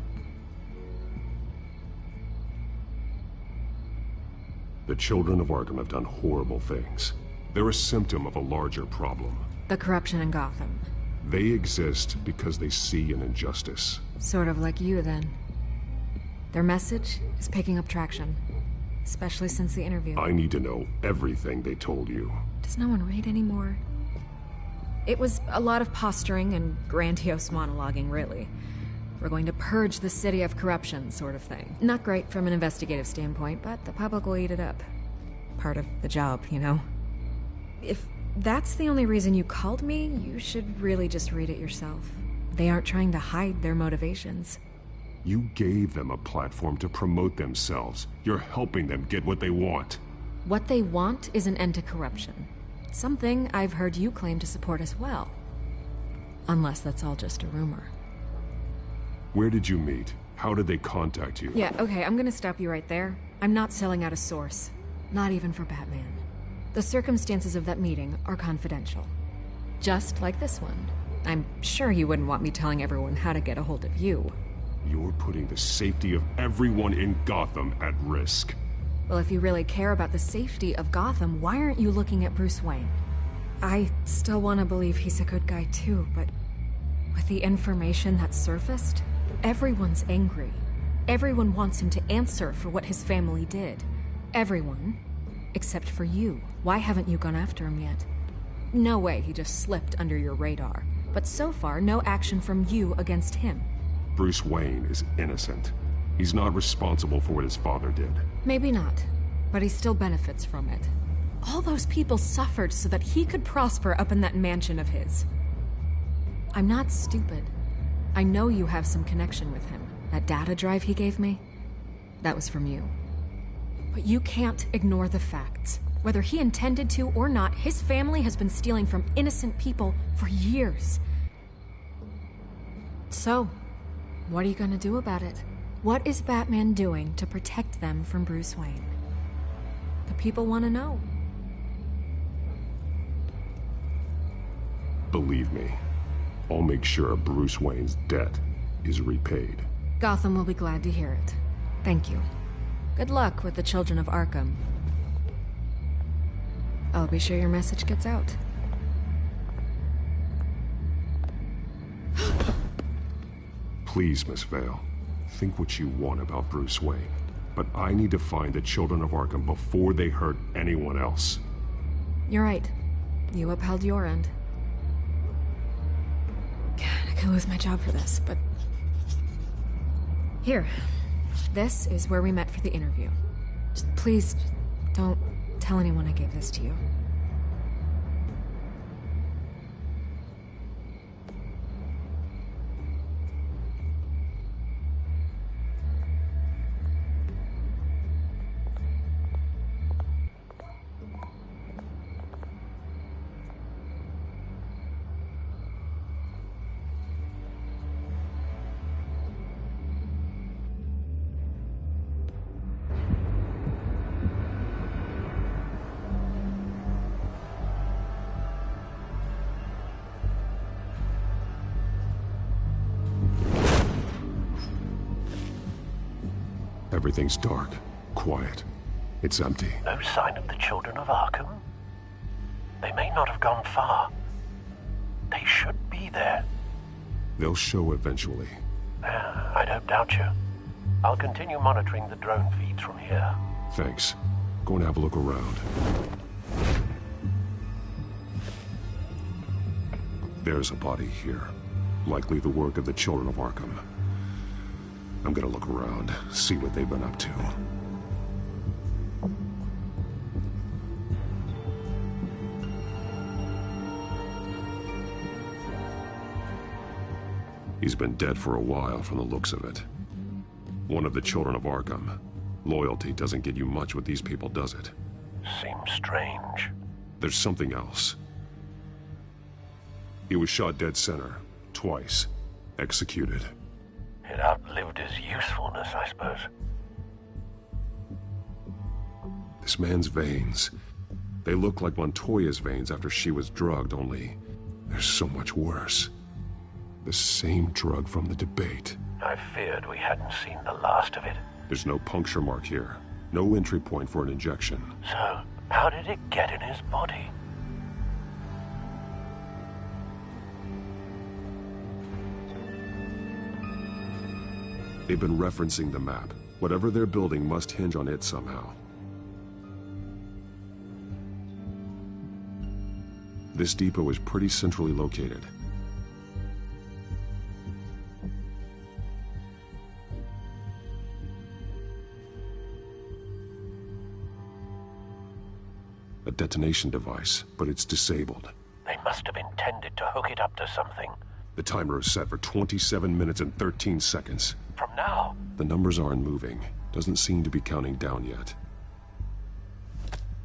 The Children of Arkham have done horrible things. They're a symptom of a larger problem. The corruption in Gotham. They exist because they see an injustice. Sort of like you, then. Their message is picking up traction, especially since the interview. I need to know everything they told you. Does no one read anymore? It was a lot of posturing and grandiose monologuing, really. We're going to purge the city of corruption, sort of thing. Not great from an investigative standpoint, but the public will eat it up. Part of the job, you know? If that's the only reason you called me, you should really just read it yourself. They aren't trying to hide their motivations. You gave them a platform to promote themselves. You're helping them get what they want. What they want is an end to corruption. Something I've heard you claim to support as well. Unless that's all just a rumor. Where did you meet? How did they contact you? Yeah, okay, I'm gonna stop you right there. I'm not selling out a source. Not even for Batman. The circumstances of that meeting are confidential. Just like this one. I'm sure you wouldn't want me telling everyone how to get a hold of you. You're putting the safety of everyone in Gotham at risk. Well, if you really care about the safety of Gotham, why aren't you looking at Bruce Wayne? I still want to believe he's a good guy too, but with the information that surfaced, everyone's angry. Everyone wants him to answer for what his family did. Everyone, except for you. Why haven't you gone after him yet? No way he just slipped under your radar. But so far, no action from you against him. Bruce Wayne is innocent. He's not responsible for what his father did. Maybe not, but he still benefits from it. All those people suffered so that he could prosper up in that mansion of his. I'm not stupid. I know you have some connection with him. That data drive he gave me, that was from you. But you can't ignore the facts. Whether he intended to or not, his family has been stealing from innocent people for years. So, what are you gonna do about it? What is Batman doing to protect them from Bruce Wayne? The people want to know. Believe me, I'll make sure Bruce Wayne's debt is repaid. Gotham will be glad to hear it. Thank you. Good luck with the children of Arkham. I'll be sure your message gets out. Please, Miss Vale, think what you want about Bruce Wayne. But I need to find the children of Arkham before they hurt anyone else. You're right. You upheld your end. God, I could lose my job for this, but... Here. This is where we met for the interview. Just please, don't tell anyone I gave this to you. Everything's dark, quiet. It's empty. No sign of the children of Arkham? They may not have gone far. They should be there. They'll show eventually. I don't doubt you. I'll continue monitoring the drone feeds from here. Thanks. Going to have a look around. There's a body here. Likely the work of the children of Arkham. I'm gonna look around, see what they've been up to. He's been dead for a while from the looks of it. One of the children of Arkham. Loyalty doesn't get you much with these people, does it? Seems strange. There's something else. He was shot dead center, twice. Executed. It outlived his usefulness, I suppose. This man's veins. They look like Montoya's veins after she was drugged, only they're so much worse. The same drug from the debate. I feared we hadn't seen the last of it. There's no puncture mark here. No entry point for an injection. So, how did it get in his body? They've been referencing the map. Whatever they're building must hinge on it somehow. This depot is pretty centrally located. A detonation device, but it's disabled. They must have intended to hook it up to something. The timer is set for 27 minutes and 13 seconds. From now? The numbers aren't moving. Doesn't seem to be counting down yet.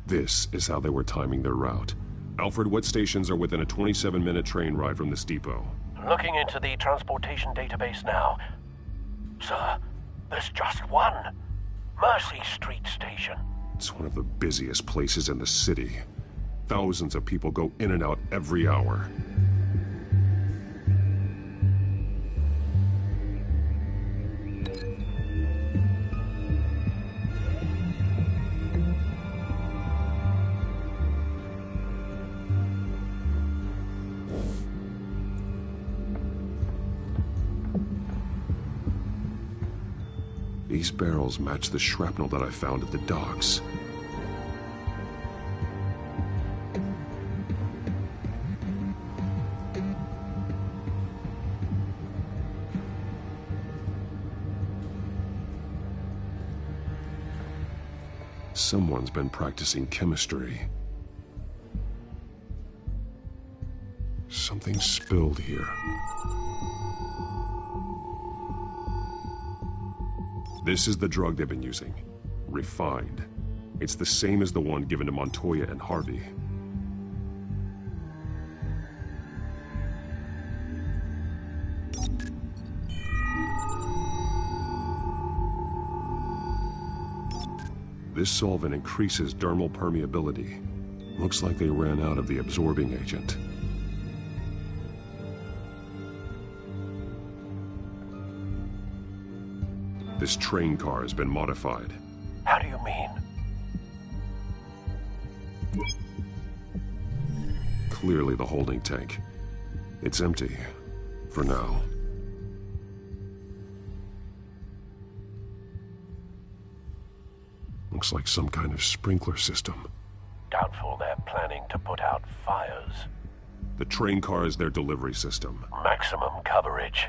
This is how they were timing their route. Alfred, what stations are within a 27-minute train ride from this depot? Looking into the transportation database now. Sir, there's just one. Mercy Street Station. It's one of the busiest places in the city. Thousands of people go in and out every hour. These barrels match the shrapnel that I found at the docks. Someone's been practicing chemistry. Something spilled here. This is the drug they've been using. Refined. It's the same as the one given to Montoya and Harvey. This solvent increases dermal permeability. Looks like they ran out of the absorbing agent. This train car has been modified. How do you mean? Clearly the holding tank. It's empty. For now. Looks like some kind of sprinkler system. Doubtful they're planning to put out fires. The train car is their delivery system. Maximum coverage.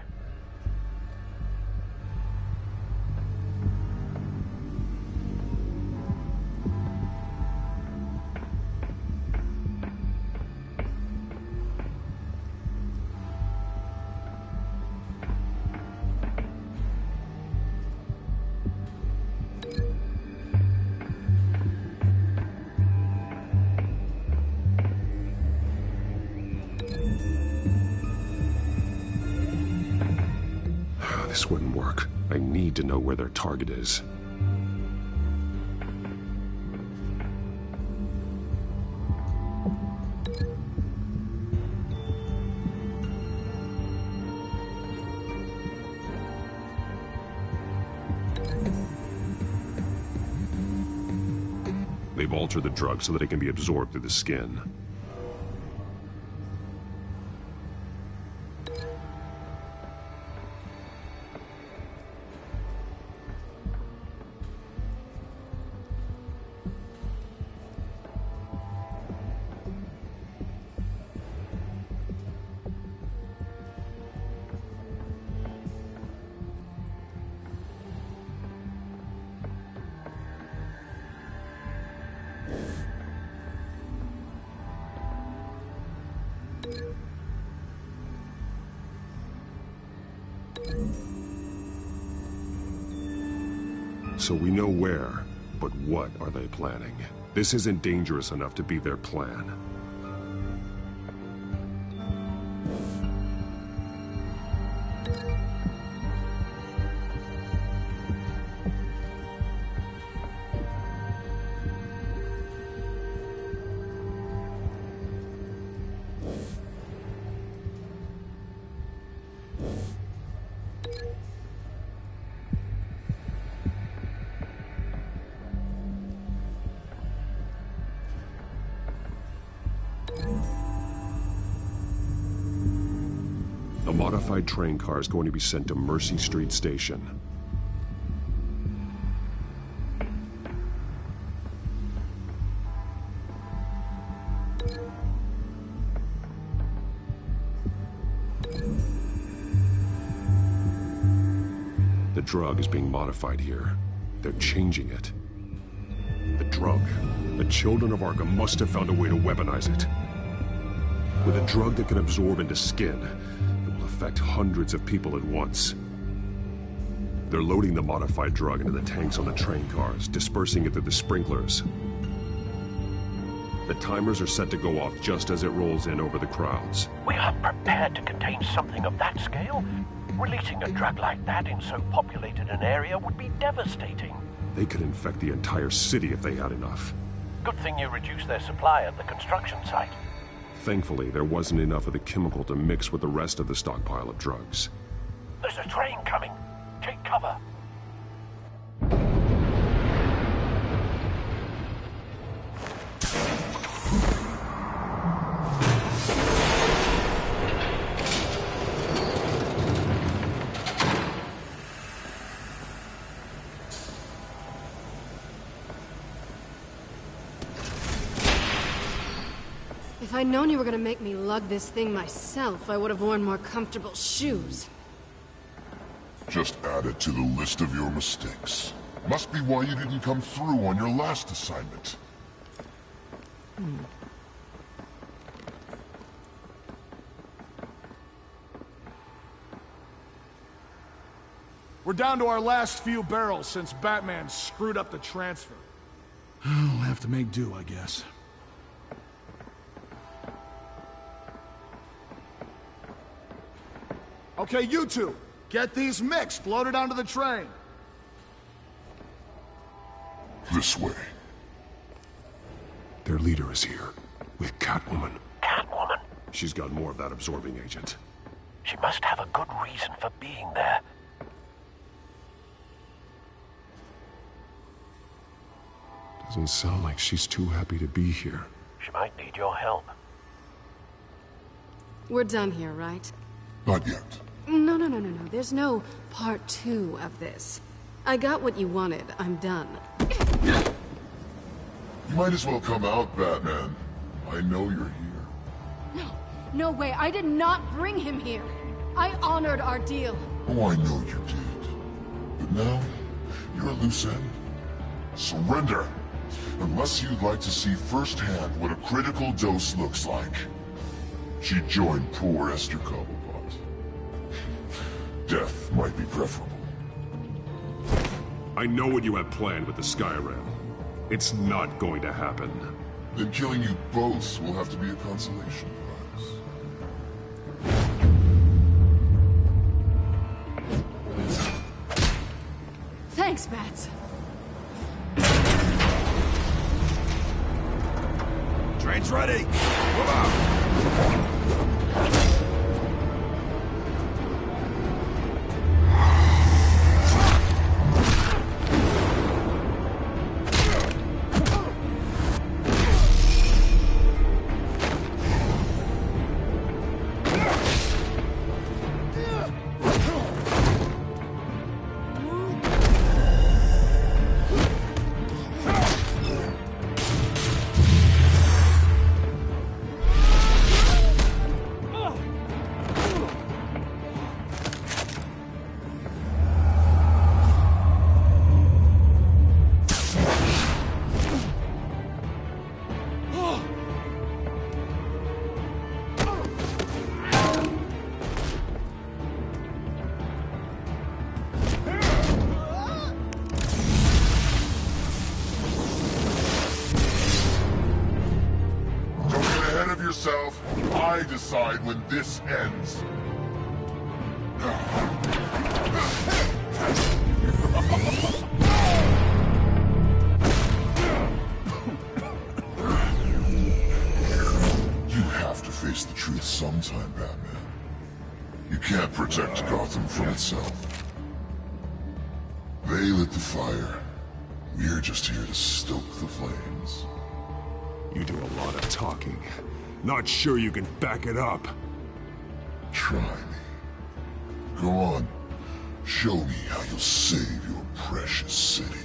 This wouldn't work. I need to know where their target is. They've altered the drug so that it can be absorbed through the skin. So we know where, but what are they planning? This isn't dangerous enough to be their plan. A modified train car is going to be sent to Mercy Street Station. The drug is being modified here. They're changing it. The drug. The children of Arkham must have found a way to weaponize it. With a drug that can absorb into skin, it will affect hundreds of people at once. They're loading the modified drug into the tanks on the train cars, dispersing it through the sprinklers. The timers are set to go off just as it rolls in over the crowds. We aren't prepared to contain something of that scale. Releasing a drug like that in so populated an area would be devastating. They could infect the entire city if they had enough. Good thing you reduced their supply at the construction site. Thankfully, there wasn't enough of the chemical to mix with the rest of the stockpile of drugs. There's a train coming. Take cover. If I'd known you were gonna make me lug this thing myself, I would have worn more comfortable shoes. Just add it to the list of your mistakes. Must be why you didn't come through on your last assignment. We're down to our last few barrels since Batman screwed up the transfer. We'll have to make do, I guess. Okay, you two, get these mixed, loaded onto the train. This way. Their leader is here, with Catwoman. Catwoman? She's got more of that absorbing agent. She must have a good reason for being there. Doesn't sound like she's too happy to be here. She might need your help. We're done here, right? Not yet. No. There's no part 2 of this. I got what you wanted. I'm done. You might as well come out, Batman. I know you're here. No way. I did not bring him here. I honored our deal. Oh, I know you did. But now, you're a loose end. Surrender! Unless you'd like to see firsthand what a critical dose looks like. She joined poor Esther Cobblepot. Death might be preferable. I know what you have planned with the Skyrim. It's not going to happen. Then killing you both will have to be a consolation prize. Thanks, Bats. Train's ready! Move out! I decide when this ends. You have to face the truth sometime, Batman. You can't protect Gotham from itself. They lit the fire. We're just here to stoke the flames. You do a lot of talking. Not sure you can back it up. Try me. Go on. Show me how you'll save your precious city.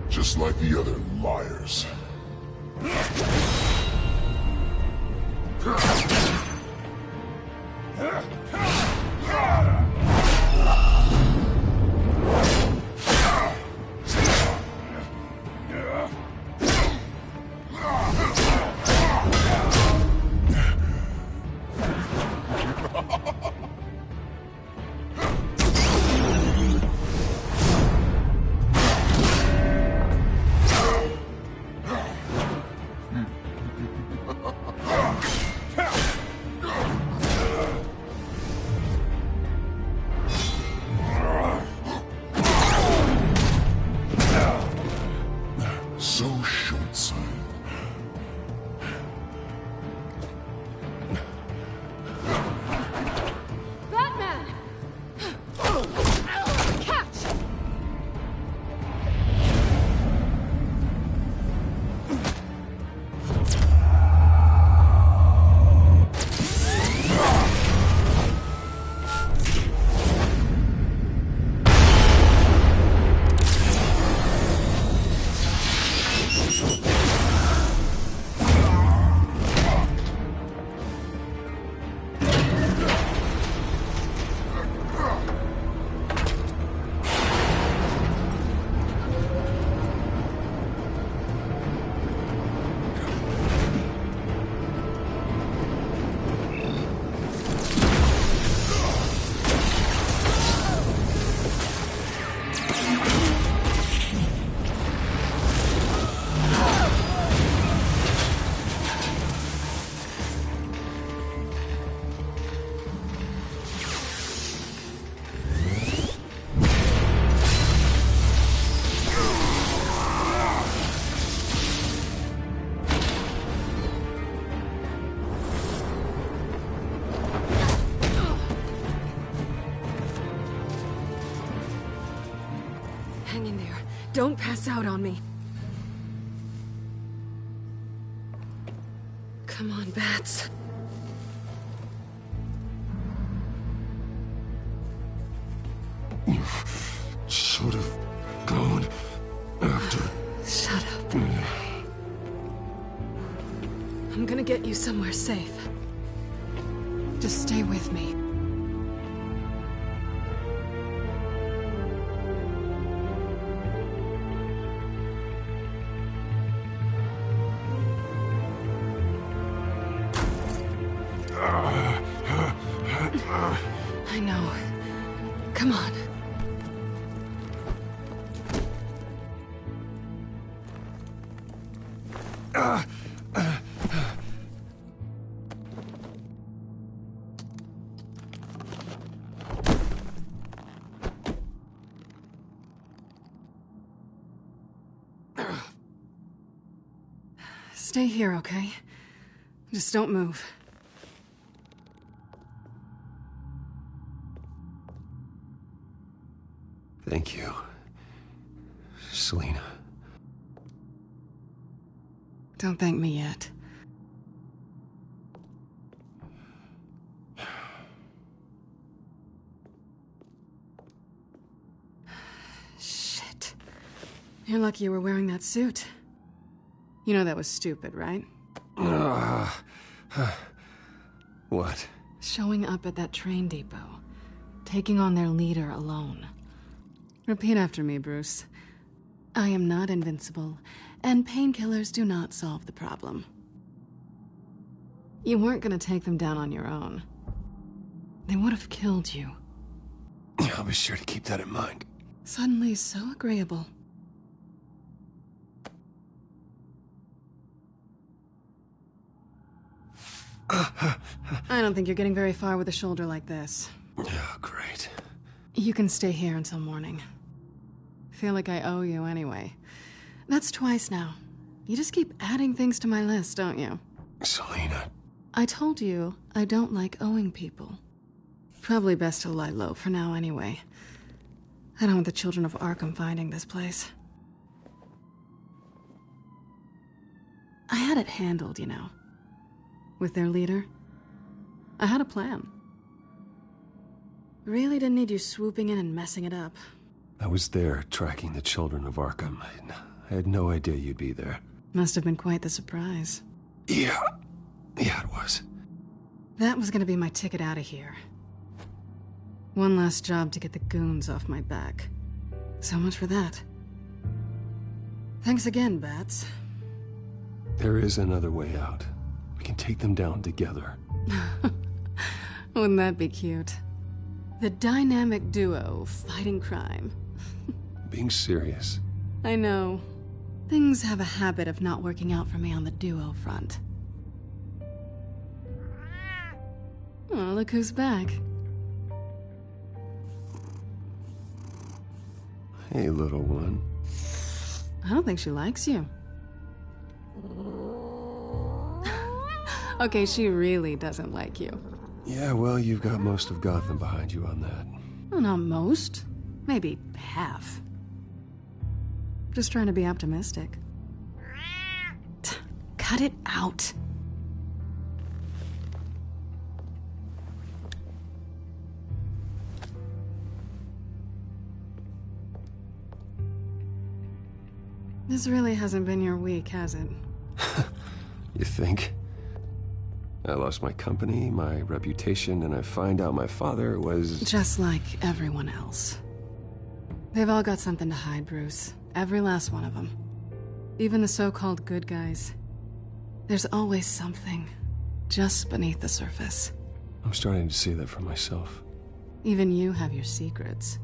Just like the other liars. Hang in there. Don't pass out on me. Come on, Bats. You should have gone after... Shut up. I'm gonna get you somewhere safe. Just stay with me. I know. Come on. Stay here, okay? Just don't move. Thank you, Selina. Don't thank me yet. Shit. You're lucky you were wearing that suit. You know that was stupid, right? What? Showing up at that train depot. Taking on their leader alone. Repeat after me, Bruce. I am not invincible, and painkillers do not solve the problem. You weren't gonna take them down on your own. They would have killed you. I'll be sure to keep that in mind. Suddenly so agreeable. I don't think you're getting very far with a shoulder like this. Oh, great. You can stay here until morning. Feel like I owe you anyway. That's twice now. You just keep adding things to my list, don't you? Selina. I told you I don't like owing people. Probably best to lie low for now anyway. I don't want the children of Arkham finding this place. I had it handled, you know. With their leader. I had a plan. Really didn't need you swooping in and messing it up. I was there tracking the children of Arkham. I had no idea you'd be there. Must have been quite the surprise. Yeah, it was. That was gonna be my ticket out of here. One last job to get the goons off my back. So much for that. Thanks again, Bats. There is another way out. We can take them down together. Wouldn't that be cute? The dynamic duo fighting crime. Being serious. I know. Things have a habit of not working out for me on the duo front. Oh, look who's back. Hey, little one. I don't think she likes you. Okay, she really doesn't like you. Yeah, well, you've got most of Gotham behind you on that. Well, not most. Maybe half. Just trying to be optimistic. Cut it out. This really hasn't been your week, has it? You think? I lost my company, my reputation, and I find out my father was... Just like everyone else. They've all got something to hide, Bruce. Every last one of them. Even the so-called good guys. There's always something just beneath the surface. I'm starting to see that for myself. Even you have your secrets.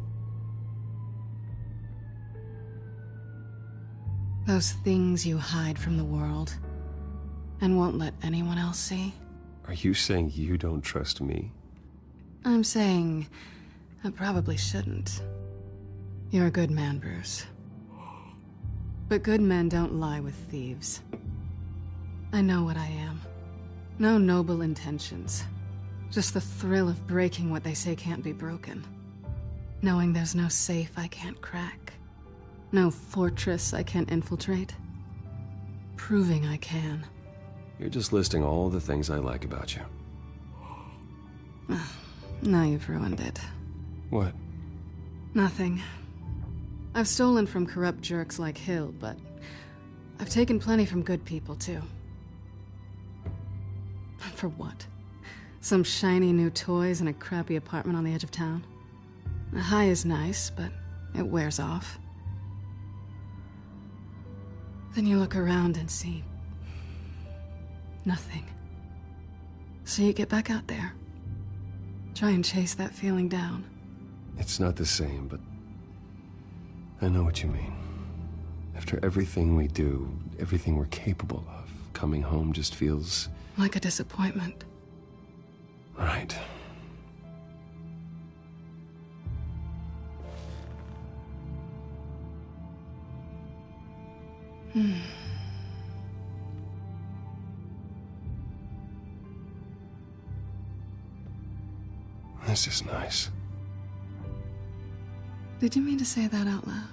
Those things you hide from the world and won't let anyone else see. Are you saying you don't trust me? I'm saying I probably shouldn't. You're a good man, Bruce. But good men don't lie with thieves. I know what I am. No noble intentions. Just the thrill of breaking what they say can't be broken. Knowing there's no safe I can't crack. No fortress I can't infiltrate. Proving I can. You're just listing all the things I like about you. Now you've ruined it. What? Nothing. I've stolen from corrupt jerks like Hill, but I've taken plenty from good people, too. For what? Some shiny new toys and a crappy apartment on the edge of town? The high is nice, but it wears off. Then you look around and see nothing. So you get back out there. Try and chase that feeling down. It's not the same, but I know what you mean. After everything we do, everything we're capable of, coming home just feels... like a disappointment. Right. This is nice. Did you mean to say that out loud?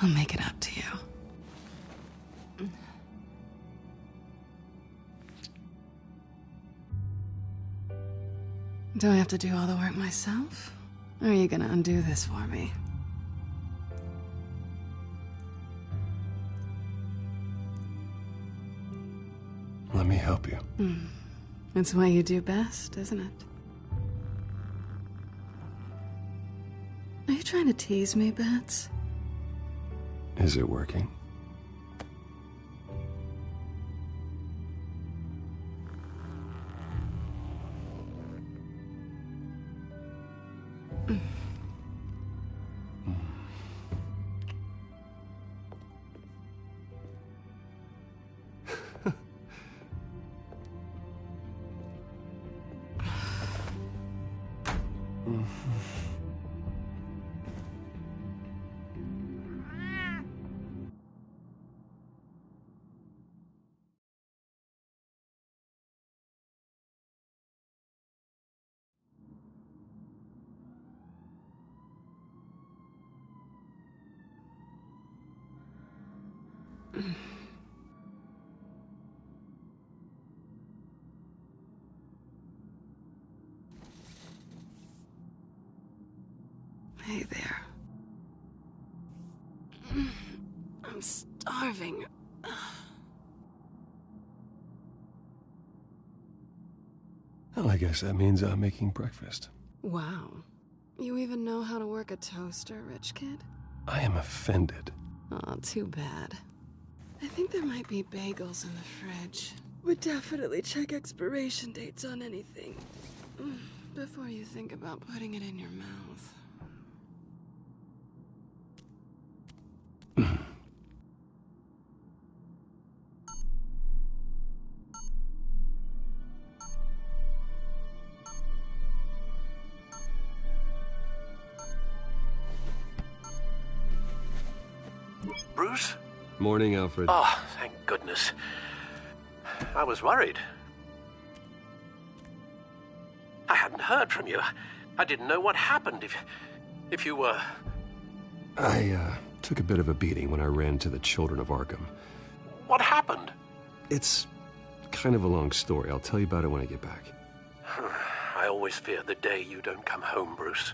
I'll make it up to you. Do I have to do all the work myself? Or are you gonna undo this for me? Let me help you. It's what you do best, isn't it? Are you trying to tease me, Bats? Is it working? Hey there. I'm starving. Well, I guess that means I'm making breakfast. Wow. You even know how to work a toaster, rich kid? I am offended. Oh, too bad. I think there might be bagels in the fridge. Would definitely check expiration dates on anything before you think about putting it in your mouth. Bruce? Morning, Alfred. Oh, thank goodness. I was worried. I hadn't heard from you. I didn't know what happened if you were... I took a bit of a beating when I ran to the Children of Arkham. What happened? It's kind of a long story. I'll tell you about it when I get back. I always fear the day you don't come home, Bruce.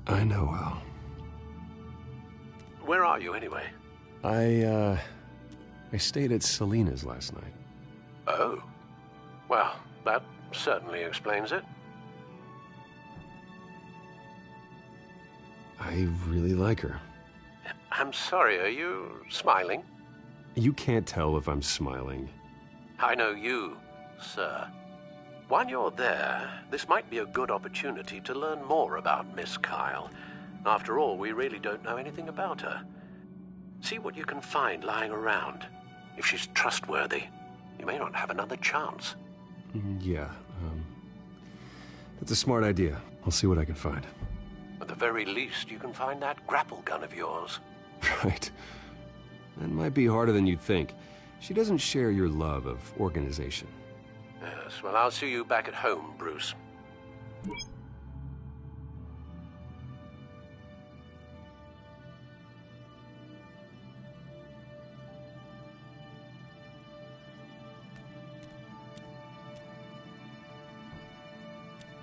I know, Al. Where are you, anyway? I stayed at Selina's last night. Oh. Well, that certainly explains it. I really like her. I'm sorry, are you smiling? You can't tell if I'm smiling. I know you, sir. While you're there, this might be a good opportunity to learn more about Miss Kyle. After all, we really don't know anything about her. See what you can find lying around. If she's trustworthy, you may not have another chance. Yeah, that's a smart idea. I'll see what I can find. At the very least, you can find that grapple gun of yours. Right. That might be harder than you'd think. She doesn't share your love of organization. Yes, well, I'll see you back at home, Bruce.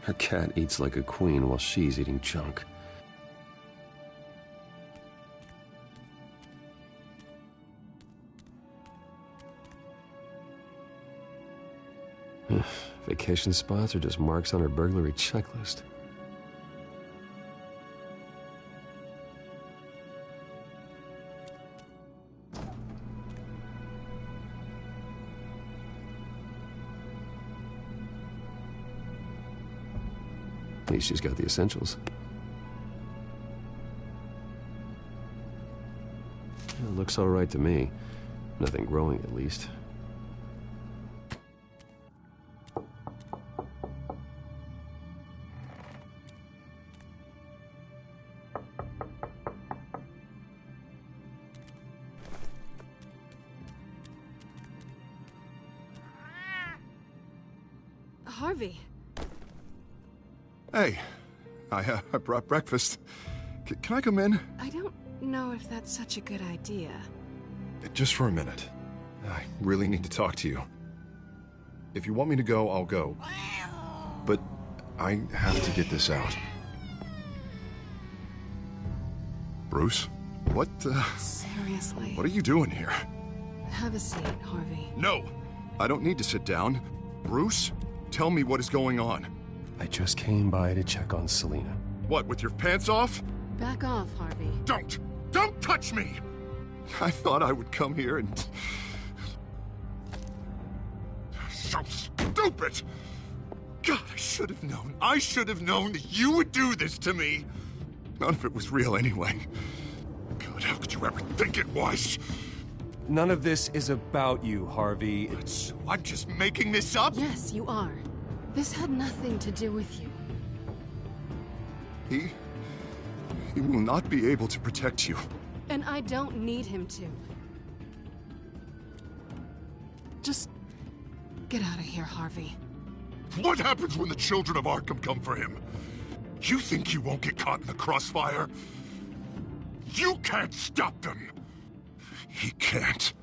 Her cat eats like a queen while she's eating junk. Vacation spots are just marks on her burglary checklist. At least she's got the essentials. It looks all right to me. Nothing growing, at least. Harvey. Hey, I brought breakfast. Can I come in? I don't know if that's such a good idea. Just for a minute. I really need to talk to you. If you want me to go, I'll go. But I have to get this out. Bruce? What, Seriously. What are you doing here? Have a seat, Harvey. No! I don't need to sit down. Bruce, tell me what is going on. I just came by to check on Selina. What, with your pants off? Back off, Harvey. Don't! Don't touch me! I thought I would come here and... So stupid! God, I should have known. I should have known that you would do this to me. None of it was real anyway. God, how could you ever think it was? None of this is about you, Harvey. So I'm just making this up? Yes, you are. This had nothing to do with you. He will not be able to protect you. And I don't need him to. Just get out of here, Harvey. What happens when the children of Arkham come for him? You think you won't get caught in the crossfire? You can't stop them! He can't.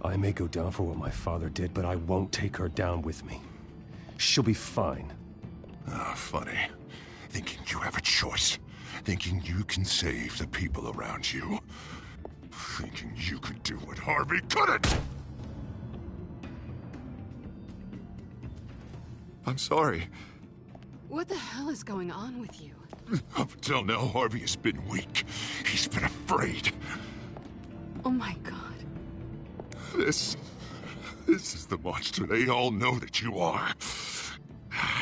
I may go down for what my father did, but I won't take her down with me. She'll be fine. Ah, funny. Thinking you have a choice. Thinking you can save the people around you. Thinking you could do what Harvey couldn't! I'm sorry. What the hell is going on with you? Up until now, Harvey has been weak. He's been afraid. Oh my God. This is the monster they all know that you are.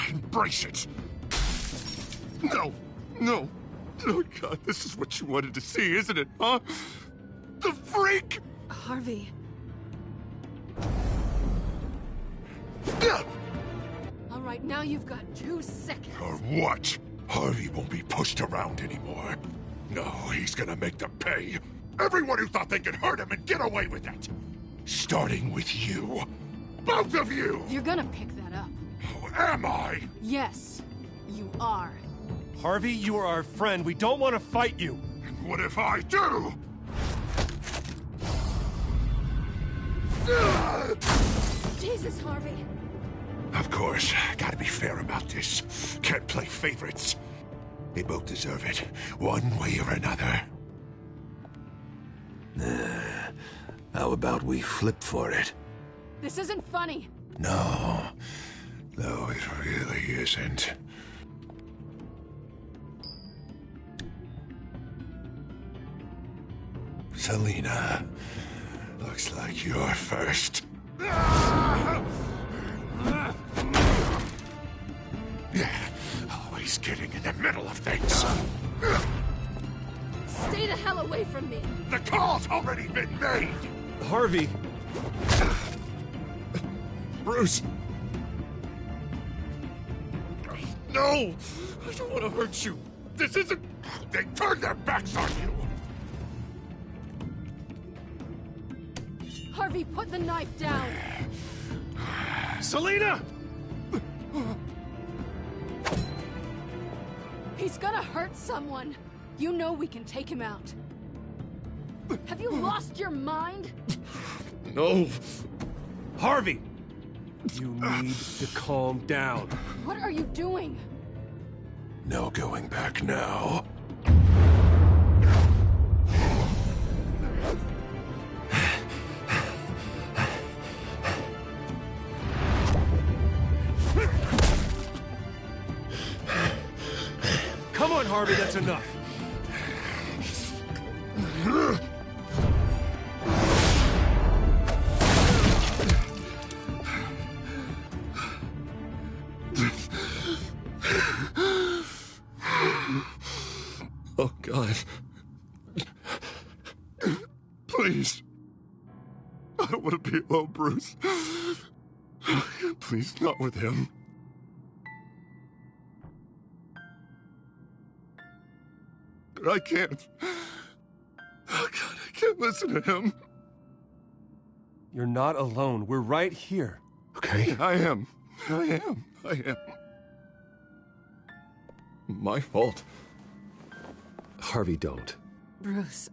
Embrace it. No, no. Oh God, this is what you wanted to see, isn't it, huh? The freak! Harvey. All right, now you've got 2 seconds. Or what? Harvey won't be pushed around anymore. No, he's gonna make them pay. Everyone who thought they could hurt him and get away with it. Starting with you. Both of you! You're gonna pick that up. Oh, am I? Yes, you are. Harvey, you are our friend. We don't want to fight you. And what if I do? Jesus, Harvey. Of course, gotta be fair about this. Can't play favorites. They both deserve it, one way or another. How about we flip for it? This isn't funny. No, it really isn't. Selina, looks like you're first. Yeah, always getting in the middle of things. Stay the hell away from me! The call's already been made! Harvey! Bruce! No! I don't want to hurt you! This isn't... They turned their backs on you! Harvey, put the knife down! Selina! He's gonna hurt someone! You know we can take him out. Have you lost your mind? No! Harvey! You need to calm down. What are you doing? No going back now. Come on, Harvey, that's enough. Oh, God. Please. I don't want to be alone, Bruce. Please, not with him. But I can't. Oh, God, I can't listen to him. You're not alone. We're right here. Okay? I am. My fault. Harvey, don't. Bruce,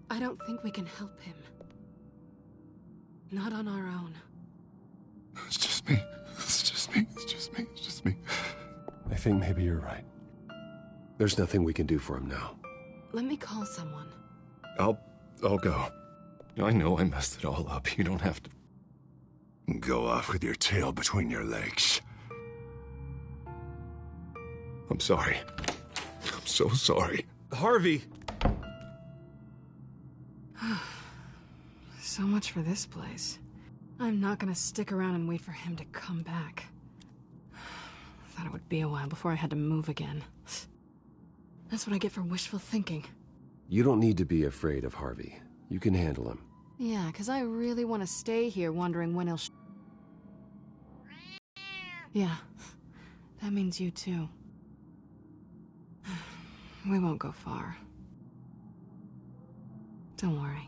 I don't think we can help him. Not on our own. It's just me. I think maybe you're right. There's nothing we can do for him now. Let me call someone. I'll go. I know I messed it all up. You don't have to go off with your tail between your legs. I'm sorry. I'm so sorry. Harvey! So much for this place. I'm not gonna stick around and wait for him to come back. Thought it would be a while before I had to move again. That's what I get for wishful thinking. You don't need to be afraid of Harvey. You can handle him. Yeah, because I really want to stay here wondering when he'll Yeah, that means you too. We won't go far. Don't worry.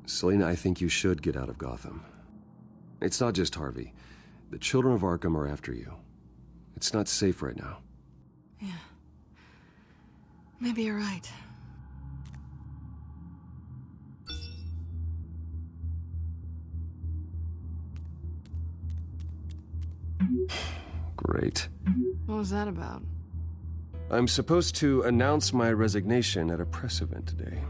Selina, I think you should get out of Gotham. It's not just Harvey. The children of Arkham are after you. It's not safe right now. Yeah. Maybe you're right. Great. What was that about? I'm supposed to announce my resignation at a press event today.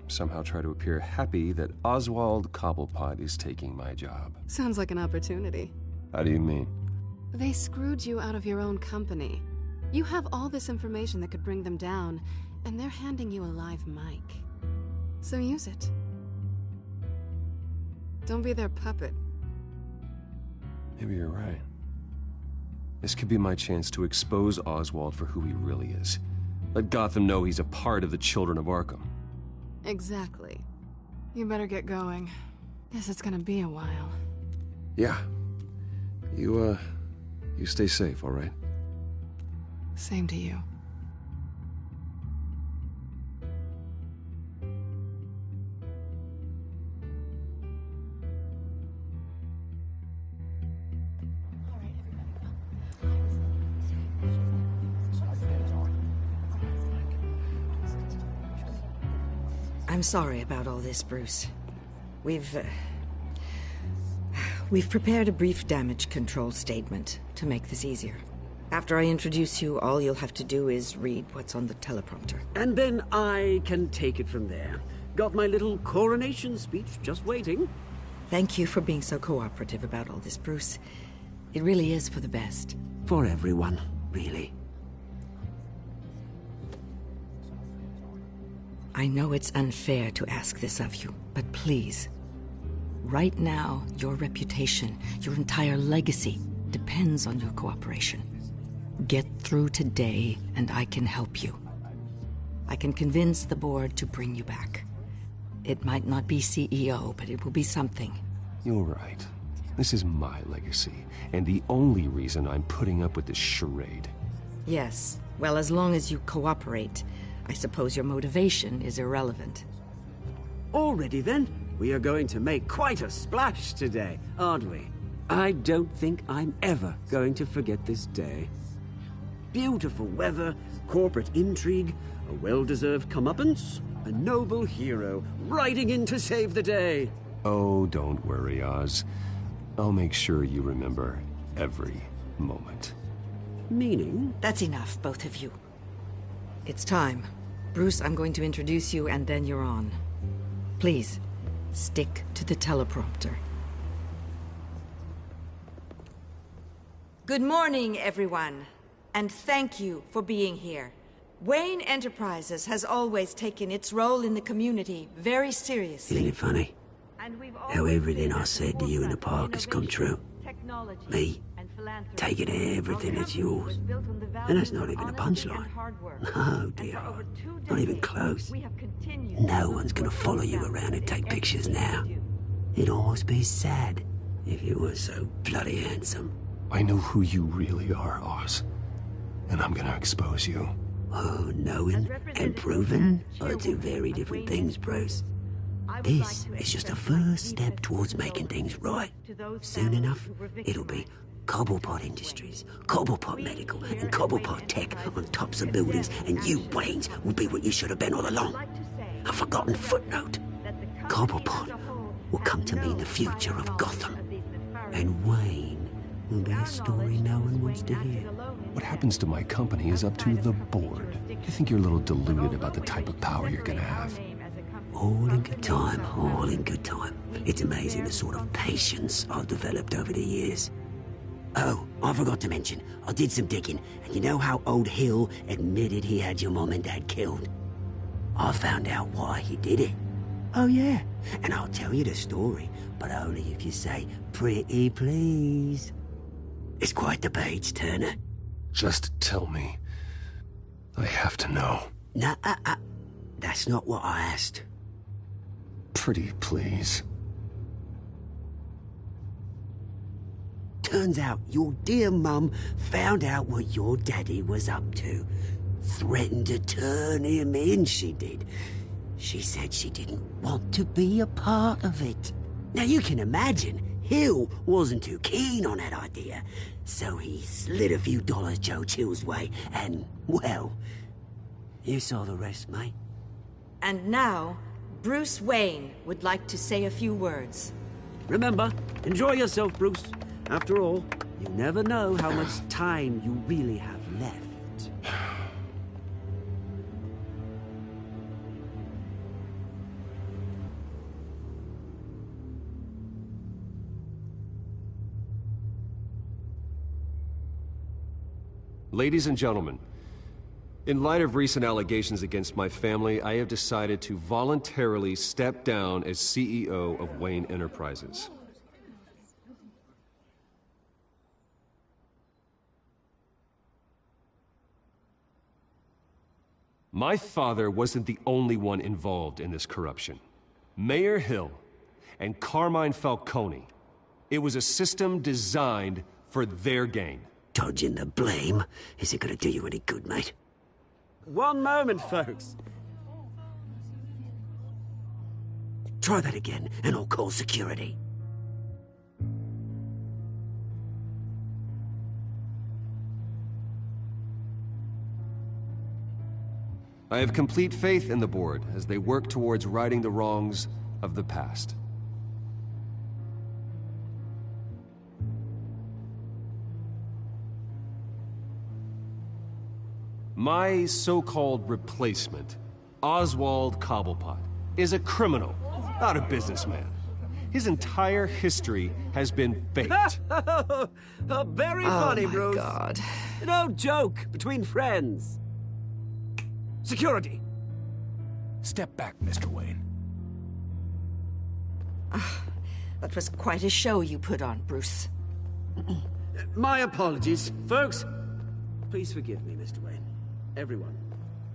Somehow try to appear happy that Oswald Cobblepot is taking my job. Sounds like an opportunity. How do you mean? They screwed you out of your own company. You have all this information that could bring them down, and they're handing you a live mic. So use it. Don't be their puppet. Maybe you're right. This could be my chance to expose Oswald for who he really is. Let Gotham know he's a part of the Children of Arkham. Exactly. You better get going. Guess it's gonna be a while. Yeah. You stay safe, all right? Same to you. I'm sorry about all this, Bruce. We've prepared a brief damage control statement to make this easier. After I introduce you, all you'll have to do is read what's on the teleprompter. And then I can take it from there. Got my little coronation speech just waiting. Thank you for being so cooperative about all this, Bruce. It really is for the best. For everyone, really. I know it's unfair to ask this of you, but please. Right now, your reputation, your entire legacy, depends on your cooperation. Get through today, and I can help you. I can convince the board to bring you back. It might not be CEO, but it will be something. You're right. This is my legacy, and the only reason I'm putting up with this charade. Yes. Well, as long as you cooperate, I suppose your motivation is irrelevant. Already then, we are going to make quite a splash today, aren't we? I don't think I'm ever going to forget this day. Beautiful weather, corporate intrigue, a well-deserved comeuppance, a noble hero riding in to save the day. Oh, don't worry, Oz. I'll make sure you remember every moment. Meaning? That's enough, both of you. It's time. Bruce, I'm going to introduce you, and then you're on. Please, stick to the teleprompter. Good morning, everyone, and thank you for being here. Wayne Enterprises has always taken its role in the community very seriously. Isn't it funny? How everything I said to you in the park has come true. Me, taking everything that's yours. And that's not even a punchline. No, dear. Not even close. No one's gonna follow you around and take pictures now. It'd almost be sad if you were so bloody handsome. I know who you really are, Oz. And I'm gonna expose you. Oh, knowing and proving are two very different things, Bruce. This is just a first step towards making things right. Soon enough, it'll be Cobblepot Industries, Cobblepot Medical, and Cobblepot Tech on tops of buildings, and you, Waynes, will be what you should have been all along. A forgotten footnote. Cobblepot will come to mean the future of Gotham. And Wayne will be a story no one wants to hear. What happens to my company is up to the board. I think you're a little deluded about the type of power you're gonna have. All in good time, all in good time. It's amazing the sort of patience I've developed over the years. Oh, I forgot to mention, I did some digging, and you know how old Hill admitted he had your mom and dad killed? I found out why he did it. Oh yeah, and I'll tell you the story, but only if you say, pretty please. It's quite the page, Turner. Just tell me. I have to know. Nah, that's not what I asked. Pretty please. Turns out your dear mum found out what your daddy was up to. Threatened to turn him in, she did. She said she didn't want to be a part of it. Now you can imagine, Hill wasn't too keen on that idea. So he slid a few dollars Joe Chill's way, and, well, you saw the rest, mate. And now, Bruce Wayne would like to say a few words. Remember, enjoy yourself, Bruce. After all, you never know how much time you really have left. Ladies and gentlemen, in light of recent allegations against my family, I have decided to voluntarily step down as CEO of Wayne Enterprises. My father wasn't the only one involved in this corruption. Mayor Hill and Carmine Falcone. It was a system designed for their gain. Dodging the blame isn't gonna do you any good, mate. One moment, folks. Try that again, and I'll call security. I have complete faith in the board as they work towards righting the wrongs of the past. My so-called replacement, Oswald Cobblepot, is a criminal, not a businessman. His entire history has been faked. Very funny, my Bruce. God. No joke between friends. Security. Step back, Mr. Wayne. That was quite a show you put on, Bruce. My apologies, folks. Please forgive me, Mr. Wayne. Everyone.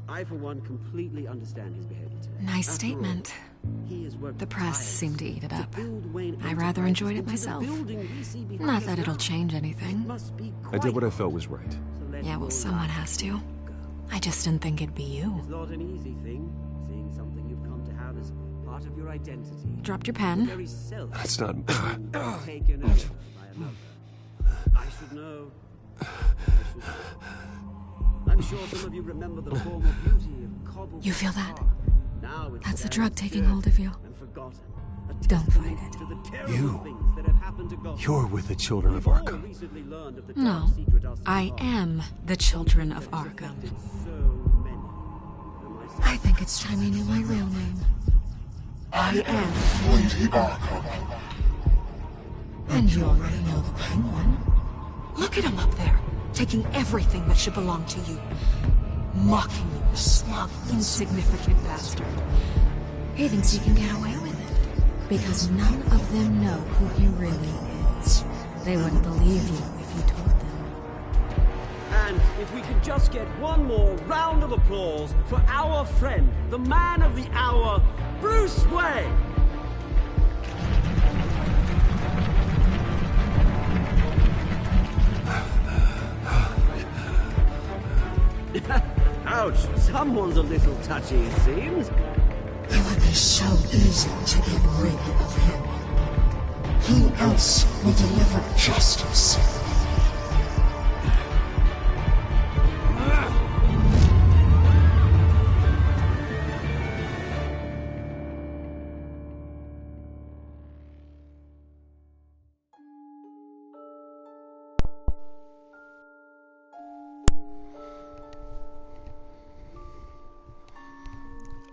I, for one, completely understand his behavior today. Nice After statement. all, he has worked The press seemed to eat it up. I rather Enterprises enjoyed it into the myself. building we see behind Not us that it'll now. change anything. Must be I did what I felt was right. Yeah, well, someone has to. I just didn't think it'd be you. It's not an easy thing, seeing something you've come to have as part of your identity. Dropped your pen. The very self That's not... taken over by another. I should know. I'm sure some of you remember the former beauty of Cobble. You feel that? Now it's That's the there, drug taking hold of you. and forgotten. Don't fight it. To the terrible You. things that have happened to Gotham. You're with the children of We've all Arkham. recently learned of the No, dark secret our I city am the children of Arkham. I think it's time you knew my real name. I am Lady Arkham. And you already know the Penguin. Look at him up there, taking everything that should belong to you. Mocking you, the slug, insignificant bastard. He thinks he can get away with it, because none of them know who he really is. They wouldn't believe you if you told them. And if we could just get one more round of applause for our friend, the man of the hour, Bruce Wayne. Ouch, someone's a little touchy, it seems. It would be so easy to get rid of him. Who else will deliver justice?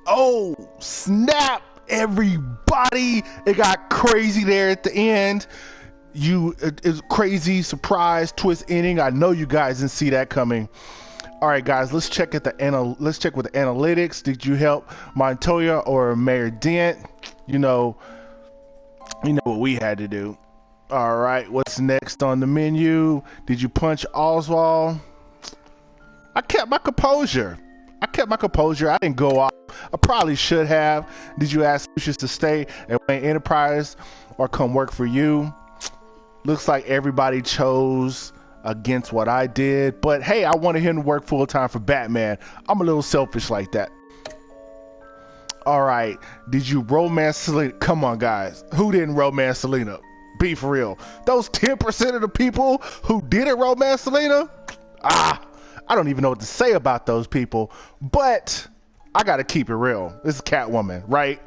Oh, snap, everybody. It got crazy there at the end. It's crazy surprise twist ending. I know you guys didn't see that coming. All right, guys, let's check with the analytics. Did you help Montoya or Mayor Dent? You know what we had to do. All right, what's next on the menu? Did you punch Oswald? I kept my composure. I didn't go off. I probably should have. Did you ask Lucius to stay at Wayne Enterprise or come work for you? Looks like everybody chose against what I did. But hey, I wanted him to work full time for Batman. I'm a little selfish like that. All right. Did you romance Selena? Come on, guys. Who didn't romance Selena? Be for real. Those 10% of the people who didn't romance Selena? I don't even know what to say about those people, but I gotta keep it real. This is Catwoman, right?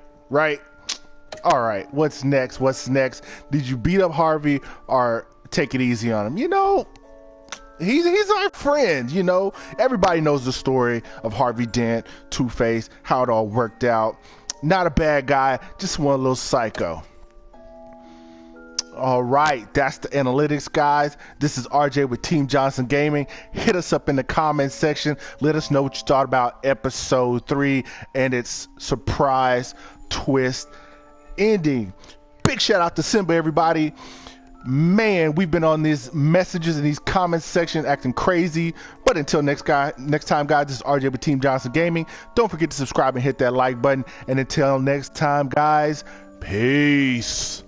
All right, what's next? Did you beat up Harvey or take it easy on him? He's our friend, Everybody knows the story of Harvey Dent, Two-Face, how it all worked out. Not a bad guy, just one little psycho. All right, that's the analytics, guys. This is RJ with Team Johnson Gaming. Hit us up in the comments section. Let us know what you thought about episode 3 and its surprise twist ending. Big shout out to Simba, everybody. Man, we've been on these messages in these comments section acting crazy. But until next time, guys, this is RJ with Team Johnson Gaming. Don't forget to subscribe and hit that like button. And until next time, guys, peace.